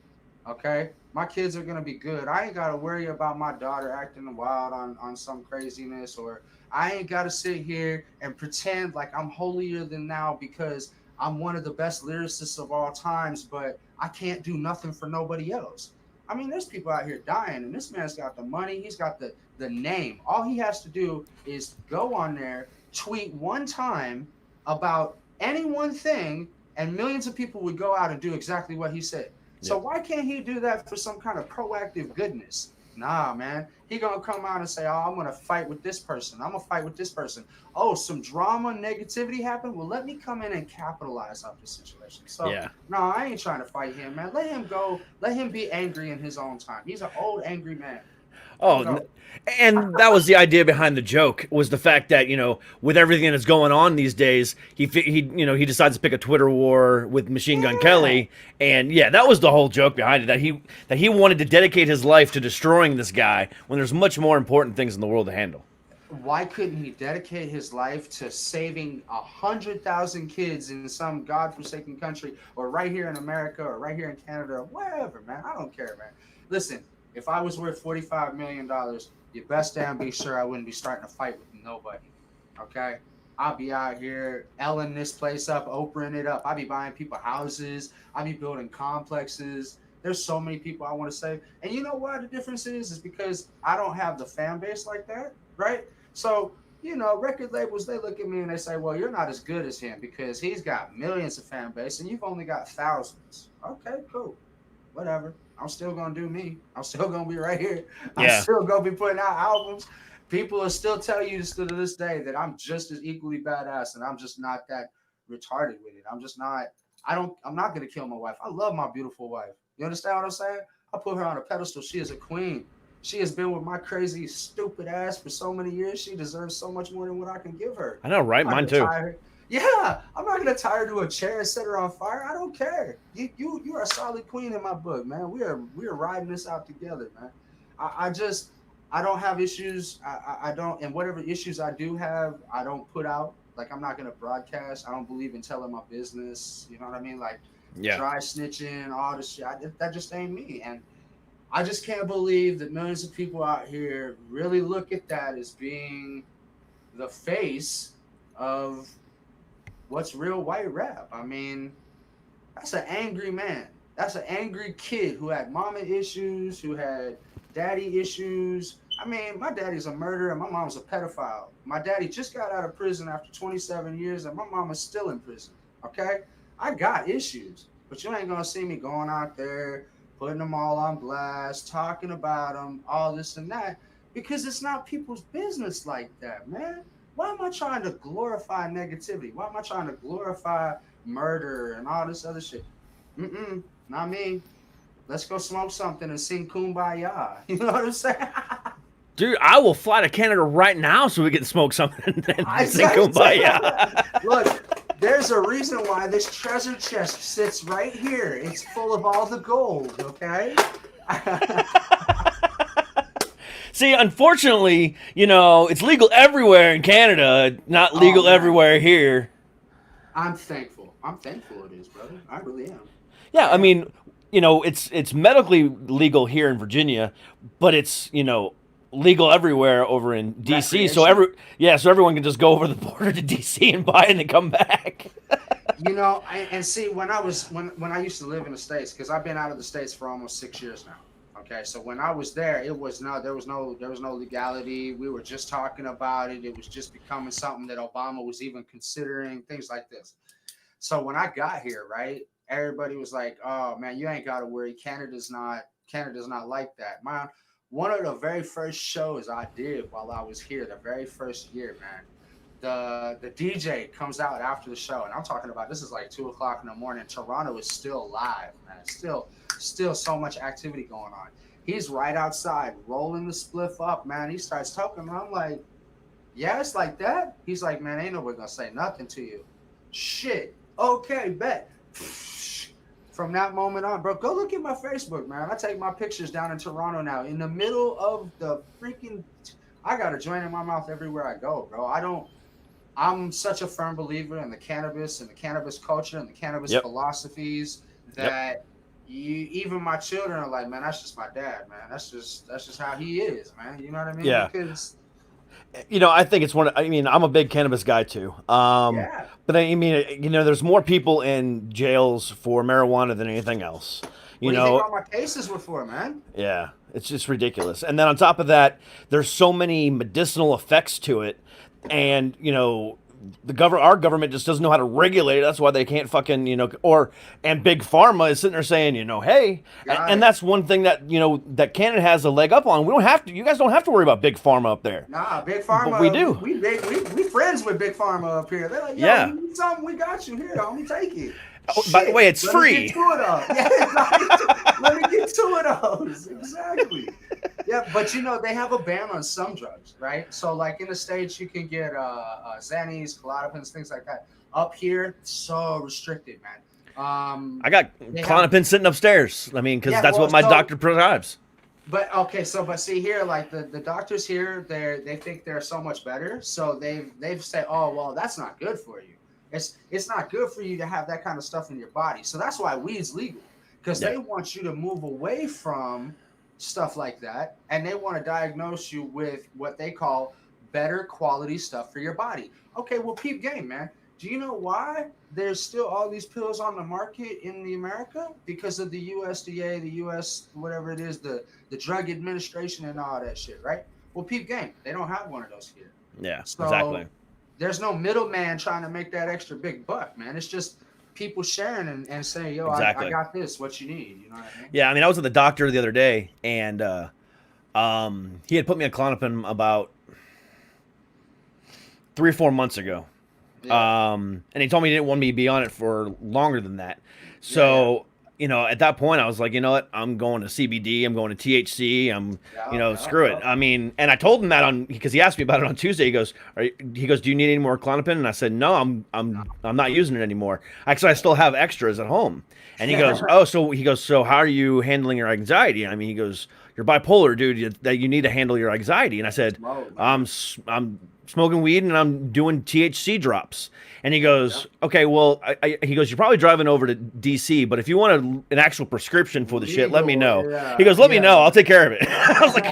okay? My kids are going to be good. I ain't got to worry about my daughter acting wild on some craziness, or I ain't got to sit here and pretend like I'm holier than thou because I'm one of the best lyricists of all times, but I can't do nothing for nobody else. I mean, there's people out here dying, and this man's got the money. He's got the name. All he has to do is go on there, tweet one time about any one thing, and millions of people would go out and do exactly what he said. So why can't he do that for some kind of proactive goodness? Nah, man. He gonna come out and say, oh, I'm gonna fight with this person. I'm gonna fight with this person. Oh, some drama, negativity happened? Well, let me come in and capitalize off the situation. So, no, I ain't trying to fight him, man. Let him go. Let him be angry in his own time. He's an old, angry man. Oh, and that was the idea behind the joke, was the fact that, you know, with everything that's going on these days, he decides to pick a Twitter war with Machine Gun Kelly, and that was the whole joke behind it, that he wanted to dedicate his life to destroying this guy when there's much more important things in the world to handle. Why couldn't he dedicate his life to saving 100,000 kids in some godforsaken country, or right here in America, or right here in Canada, or wherever, man? I don't care, man. Listen. If I was worth $45 million, you best damn be sure I wouldn't be starting a fight with nobody, okay? I'll be out here Ellen this place up, Oprahing it up. I'll be buying people houses. I'll be building complexes. There's so many people I want to say. And you know why the difference is because I don't have the fan base like that, right? So, you know, record labels, they look at me and they say, well, you're not as good as him because he's got millions of fan base and you've only got thousands. Okay, cool. Whatever. I'm still going to do me. I'm still going to be right here. I'm still going to be putting out albums. People will still tell you to this day that I'm just as equally badass and I'm just not that retarded with it. I'm just not, I'm not going to kill my wife. I love my beautiful wife. You understand what I'm saying? I put her on a pedestal. She is a queen. She has been with my crazy, stupid ass for so many years. She deserves so much more than what I can give her. I know, right? Mine too. Yeah, I'm not gonna tie her to a chair and set her on fire. I don't care. You are a solid queen in my book, man. We are riding this out together, man. I don't have issues. I don't, and whatever issues I do have, I don't put out. Like, I'm not gonna broadcast. I don't believe in telling my business. You know what I mean? Like, dry snitching, all this shit. That just ain't me. And I just can't believe that millions of people out here really look at that as being the face of what's real white rap. I mean, that's an angry man. That's an angry kid who had mama issues, who had daddy issues. I mean, my daddy's a murderer and my mom's a pedophile. My daddy just got out of prison after 27 years and my mama's still in prison, okay? I got issues, but you ain't gonna see me going out there, putting them all on blast, talking about them, all this and that, because it's not people's business like that, man. Why am I trying to glorify negativity? Why am I trying to glorify murder and all this other shit? Not me. Let's go smoke something and sing Kumbaya. You know what I'm saying? Dude, I will fly to Canada right now so we can smoke something and sing Kumbaya. Look, there's a reason why this treasure chest sits right here. It's full of all the gold, okay? See, unfortunately, you know, it's legal everywhere in Canada, not legal everywhere here. I'm thankful. I'm thankful it is, brother. I really am. Yeah, I mean, you know, it's medically legal here in Virginia, but it's, you know, legal everywhere over in DC. So everyone can just go over the border to DC and buy it and then come back. You know, and see, when I used to live in the States, because I've been out of the States for almost 6 years now. Okay, so when I was there, there was no legality. We were just talking about it. It was just becoming something that Obama was even considering, things like this. So when I got here, right, everybody was like, "Oh man, you ain't got to worry. Canada's not like that." One of the very first shows I did while I was here, the very first year, man, the DJ comes out after the show, and I'm talking about this is like 2:00 in the morning. Toronto is still live, man. Still so much activity going on. He's right outside rolling the spliff up, man. He starts talking, and I'm like, yeah, it's like that. He's like, man, ain't nobody gonna say nothing to you. Shit. Okay, bet. From that moment on, bro, go look at my Facebook, man. I take my pictures down in Toronto now. In the middle of the freaking, I got a joint in my mouth everywhere I go, bro. I'm such a firm believer in the cannabis culture and the cannabis philosophies that even my children are like, man, that's just my dad, man. That's just how he is, man. You know what I mean? Yeah. Because, you know, I think it's I'm a big cannabis guy too. But I mean, you know, there's more people in jails for marijuana than anything else. What do you think all my cases were for, man? Yeah, it's just ridiculous. And then on top of that, there's so many medicinal effects to it. And, you know, our government just doesn't know how to regulate it. That's why they can't fucking, you know, and Big Pharma is sitting there saying, you know, hey, and that's one thing that, you know, that Canada has a leg up on. You guys don't have to worry about Big Pharma up there. Nah, Big Pharma. But we do. We friends with Big Pharma up here. They're like, yo, you need something, we got you here. Let me take it. Oh, by the way, it's free. Let me get two of those. Exactly. Yeah, but you know, they have a ban on some drugs, right? So like in the States, you can get Xannies, Klonopins, things like that. Up here, so restricted, man. I got Klonopin sitting upstairs. I mean, because that's what my doctor prescribes. But okay, but see here, like the doctors here, they think they're so much better. So they've said, oh well, that's not good for you. It's not good for you to have that kind of stuff in your body. So that's why weed's legal, because they want you to move away from stuff like that, and they want to diagnose you with what they call better quality stuff for your body. Okay, well, peep game, man. Do you know why there's still all these pills on the market in the America? Because of the USDA, the US, whatever it is, the Drug Administration and all that shit, right? Well, peep game, they don't have one of those here. Yeah, So exactly. there's no middleman trying to make that extra big buck, man. It's just people sharing and saying, yo, Exactly. I got this, what you need. You know what I mean? Yeah, I mean, I was at the doctor the other day, and he had put me on Klonopin about 3 or 4 months ago. Yeah. And he told me he didn't want me to be on it for longer than that. So, you know, at that point, I was like, you know what? I'm going to CBD. I'm going to THC. Screw it. I mean, and I told him that because he asked me about it on Tuesday. He goes, do you need any more Klonopin? And I said, no, I'm not using it anymore. Actually, I still have extras at home. And he goes, so how are you handling your anxiety? I mean, he goes, you're bipolar, dude. That you need to handle your anxiety. And I said, I'm smoking weed and I'm doing THC drops. And he goes, okay, well, he goes, you're probably driving over to DC, but if you want an actual prescription for the shit, let me know. Yeah, he goes, let me know. I'll take care of it. I was like,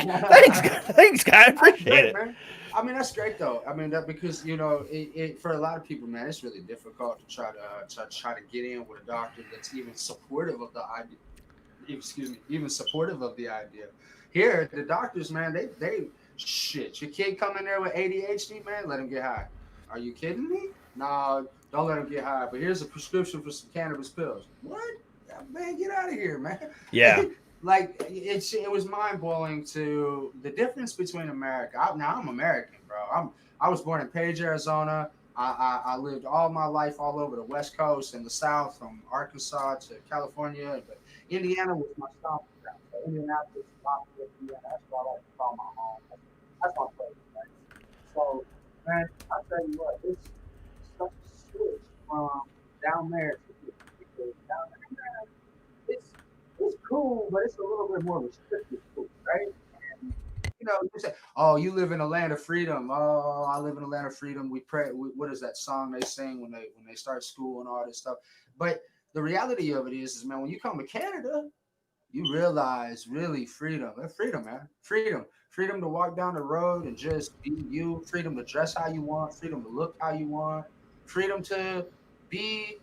thanks, guy. I appreciate it. Man. I mean, that's great though. I mean, that because for a lot of people, man, it's really difficult to try to get in with a doctor that's even supportive of the idea. Even supportive of the idea. Here, the doctors, man, they shit. Your kid come in there with ADHD, man, let him get high. Are you kidding me? No, don't let him get high. But here's a prescription for some cannabis pills. What? Man, get out of here, man. Yeah. Like it was mind blowing to the difference between America. Now I'm American, bro. I was born in Page, Arizona. I lived all my life all over the West Coast and the South, from Arkansas to California. But Indiana was my stomping ground. So Indianapolis, Indiana, that's what I like to call my home. That's my place, right? So, man, I tell you what, it's such a switch from down there to here. Because down there, man, it's cool, but it's a little bit more restricted cool, right? And, you say, oh, you live in a land of freedom. Oh, I live in a land of freedom. We pray. What is that song they sing when they start school and all this stuff? But the reality of it is, man, when you come to Canada, you realize really freedom, man, freedom to walk down the road and just be you, freedom to dress how you want, freedom to look how you want, freedom to be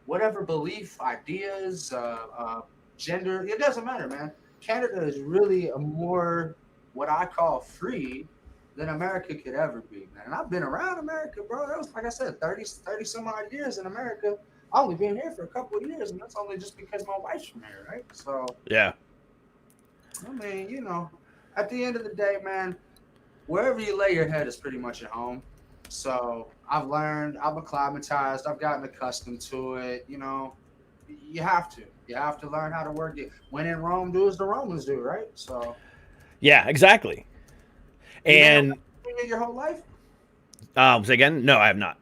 whatever belief, ideas, gender, it doesn't matter, man. Canada is really a more what I call free than America could ever be, man. And I've been around America, bro. That was, like I said, 30 some odd years in America. I've only been here for a couple of years, and that's only just because my wife's from here, right? So, yeah. I mean, at the end of the day, man, wherever you lay your head is pretty much at home. So I've learned, I've acclimatized, I've gotten accustomed to it. You have to learn how to work it. When in Rome, do as the Romans do, right? So, yeah, exactly. And your whole life? Say again? No, I have not.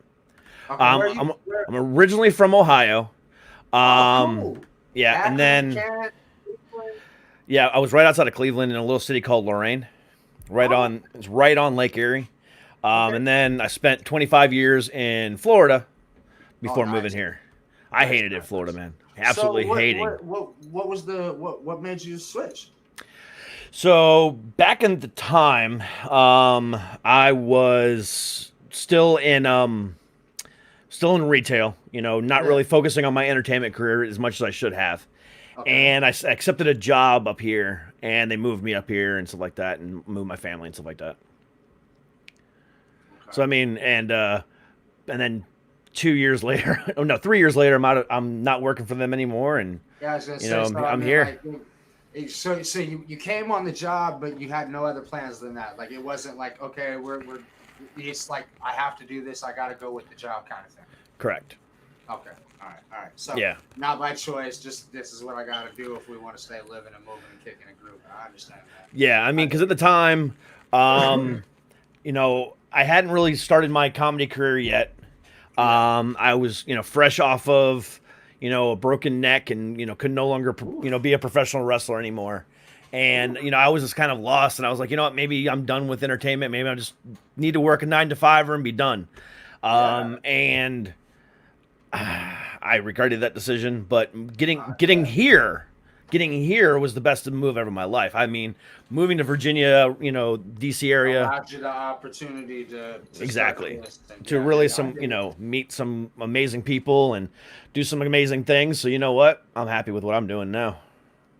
Okay, I'm originally from Ohio. Cool. Yeah, Akron, and then I was right outside of Cleveland in a little city called Lorain, it's right on Lake Erie. And then I spent 25 years in Florida before moving here. I hated it, Florida, man. Absolutely hating. What was what made you switch? So back in the time, I was still in retail, not really focusing on my entertainment career as much as I should have. Okay. And I accepted a job up here, and they moved me up here and stuff like that, and moved my family and stuff like that. Okay. So I mean, and then 2 years later, 3 years later, I'm not working for them anymore, and I'm here. So you came on the job, but you had no other plans than that. Like, it wasn't like, okay, it's like, I have to do this, I got to go with the job kind of thing. Correct. Okay. All right. So not by choice, just this is what I got to do if we want to stay living and moving and kicking and grooving. I understand that. Yeah, I mean, because at the time, I hadn't really started my comedy career yet. I was, fresh off of, a broken neck and, could no longer, be a professional wrestler anymore. And, I was just kind of lost, and I was like, you know what, maybe I'm done with entertainment. Maybe I just need to work a 9 to 5 and be done. And I regretted that decision, but getting here getting here was the best move ever in my life. I mean, moving to Virginia, you know, DC area, allowed you the opportunity to exactly, start this thing. to Yeah, really I some, dig you it. know, meet some amazing people and do some amazing things. So you know what? I'm happy with what I'm doing now.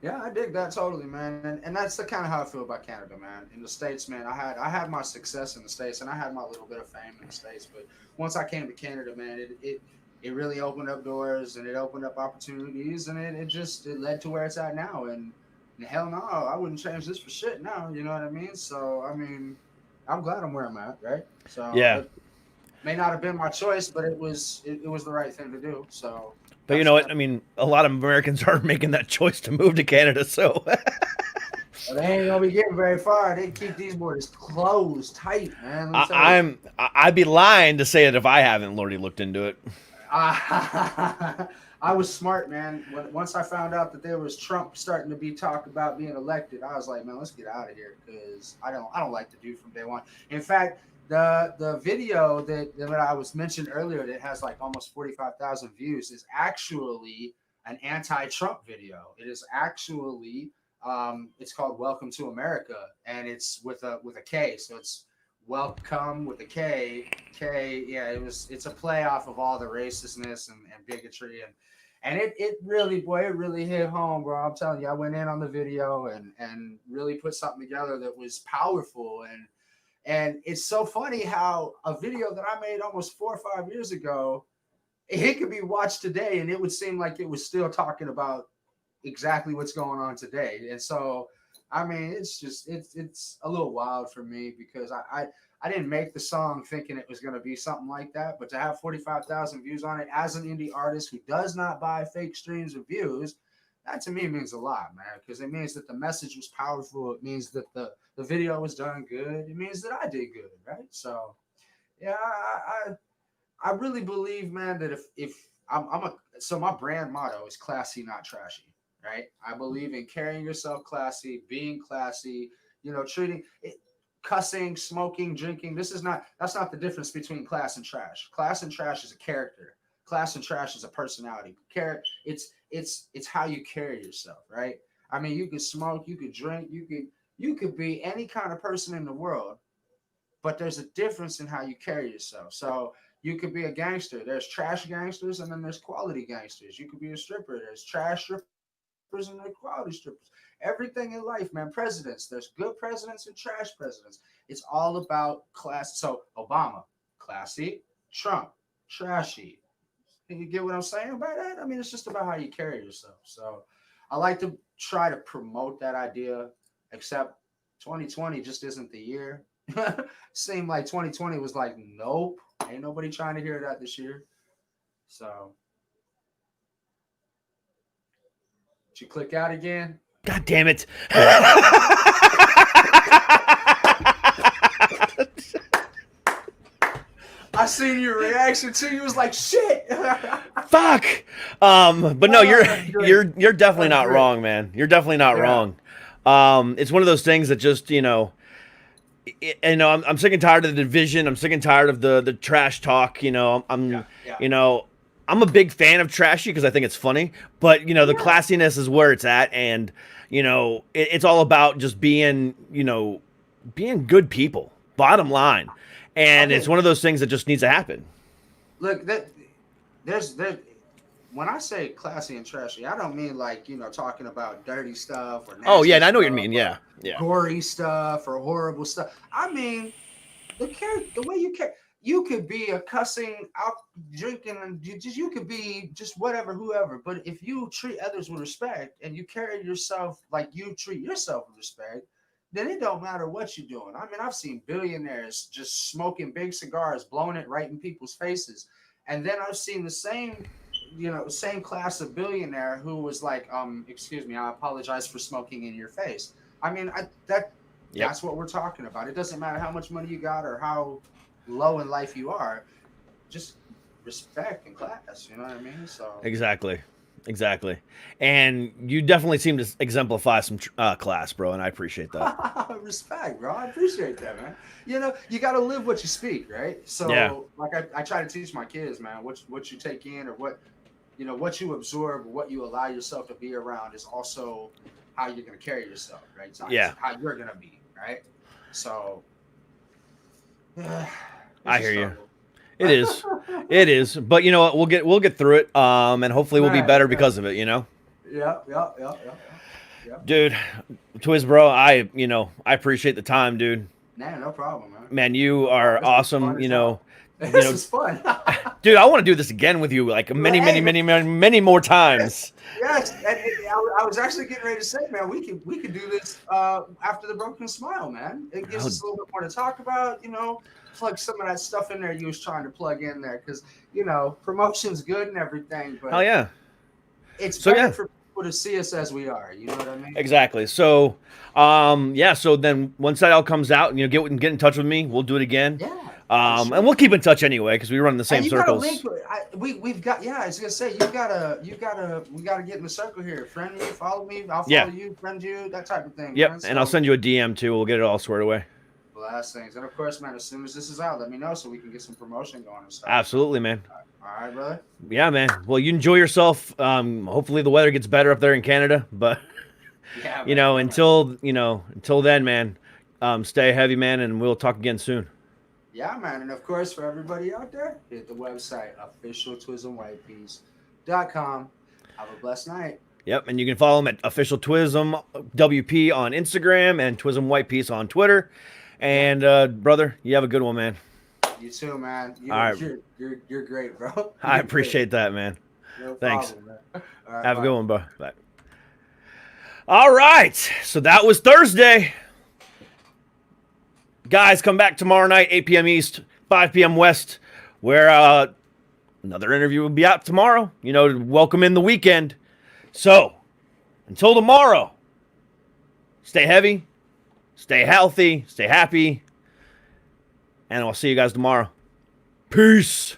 Yeah, I dig that totally, man. And that's the kind of how I feel about Canada, man. In the States, man, I had my success in the States and I had my little bit of fame in the States. But once I came to Canada, man, it really opened up doors and it opened up opportunities and it led to where it's at now. And hell no, I wouldn't change this for shit now. You know what I mean? So I mean, I'm glad I'm where I'm at, right? So Yeah. it may not have been my choice, but it was the right thing to do. So But you know what? I mean, a lot of Americans aren't making that choice to move to Canada. So Well, they ain't gonna be getting very far. They keep these borders closed tight, man. Let me tell you. I'd be lying to say it if I haven't already looked into it. I was smart, man. Once I found out that there was Trump starting to be talked about being elected, I was like, man, let's get out of here because I don't like the dude from day one. In fact, the video that I was mentioned earlier that has like almost 45,000 views is actually an anti-Trump video. It is actually it's called Welcome to America, and it's with a K, so it's welcome with a K. Yeah, it's a play off of all the racistness and bigotry and it really, boy, it really hit home, bro. I'm telling you, I went in on the video and really put something together that was powerful and it's so funny how a video that I made almost 4 or 5 years ago, it could be watched today and it would seem like it was still talking about exactly what's going on today. And so, I mean, it's just it's a little wild for me because I didn't make the song thinking it was going to be something like that, but to have 45,000 views on it as an indie artist who does not buy fake streams of views, that to me means a lot, man, because it means that the message was powerful. It means that the video was done good. It means that I did good, right? So, yeah, I really believe, man, that if so my brand motto is classy, not trashy, right? I believe in carrying yourself classy, being classy, treating it, cussing, smoking, drinking. That's not the difference between class and trash. Class and trash is a character. Class and trash is a personality. It's how you carry yourself, right? I mean, you could smoke, you could drink, you could be any kind of person in the world, but there's a difference in how you carry yourself. So you could be a gangster. There's trash gangsters and then there's quality gangsters. You could be a stripper. There's trash strippers and there's quality strippers. Everything in life, man. Presidents. There's good presidents and trash presidents. It's all about class. So Obama, classy. Trump, trashy. You get what I'm saying by that? I mean, it's just about how you carry yourself. So I like to try to promote that idea, except 2020 just isn't the year. Seemed like 2020 was like, nope, ain't nobody trying to hear that this year. So, did you click out again? God damn it. I seen your reaction too. You was like, shit. Fuck. But no, you're definitely not wrong, man. You're definitely not wrong. It's one of those things that just, I'm sick and tired of the division. I'm sick and tired of the trash talk. I'm a big fan of trashy because I think it's funny. But the classiness is where it's at, and it's all about just being good people. Bottom line, and it's one of those things that just needs to happen. Look, there's when I say classy and trashy, I don't mean like talking about dirty stuff or oh yeah, and I know what you mean. Yeah, gory stuff or horrible stuff. I mean the way you care. You could be a cussing out drinking and you could be just whatever, whoever. But if you treat others with respect and you carry yourself like you treat yourself with respect, then it don't matter what you're doing. I mean, I've seen billionaires just smoking big cigars, blowing it right in people's faces. And then I've seen the same class of billionaire who was like, excuse me, I apologize for smoking in your face. I mean, that's what we're talking about. It doesn't matter how much money you got or how low in life you are, just respect and class. You know what I mean? So exactly. And you definitely seem to exemplify some class, bro, and I appreciate that. Respect, bro. I appreciate that, man. You got to live what you speak, right? So like I try to teach my kids, man, what you take in or you know, what you absorb, what you allow yourself to be around is also how you're going to carry yourself, right? It's not just how you're going to be, right? So, I hear you. It is. It is. But you know what? We'll get through it. And hopefully we'll be better because of it, you know? Yeah. Dude, Twiz, bro, I appreciate the time, dude. Nah, no problem, man. Man, you are awesome, you know. This is fun. Dude, I want to do this again with you like many more times. Yes, and I was actually getting ready to say, man, we could do this after the Broken Smile, man. It gives us a little bit more to talk about, you know, plug some of that stuff in there you was trying to plug in there, because, you know, promotion's good and everything, but hell yeah, it's better for people to see us as we are, you know what I mean? Exactly. So, so then once that all comes out, you know, get in touch with me. We'll do it again. Yeah. And we'll keep in touch anyway because we run in the same circles. We've got. Yeah, I was gonna say we gotta get in the circle here. Friend me, follow me. I'll follow you, friend you, that type of thing. Yep, man. and I'll send you a DM too. We'll get it all squared away. Last things, and of course, man, as soon as this is out, let me know so we can get some promotion going and stuff. Absolutely, man. All right, brother. Yeah, man. Well, you enjoy yourself. Hopefully the weather gets better up there in Canada, but you know, until then, man, stay heavy, man, and we'll talk again soon. Yeah, man. And of course, for everybody out there, hit the website, officialtwizmwhytepiece.com. Have a blessed night. Yep, and you can follow them at official Twizm WP on Instagram and Twizm Whyte Piece on Twitter. And brother, you have a good one, man. You too, man. You're great, bro. I appreciate that, man. No Thanks. problem, man. All right, have a good one, bro. Bye. All right, so that was Thursday. Guys, come back tomorrow night, 8 p.m. East, 5 p.m. West, where another interview will be out tomorrow. You know, to welcome in the weekend. So, until tomorrow, stay heavy, stay healthy, stay happy, and I'll see you guys tomorrow. Peace.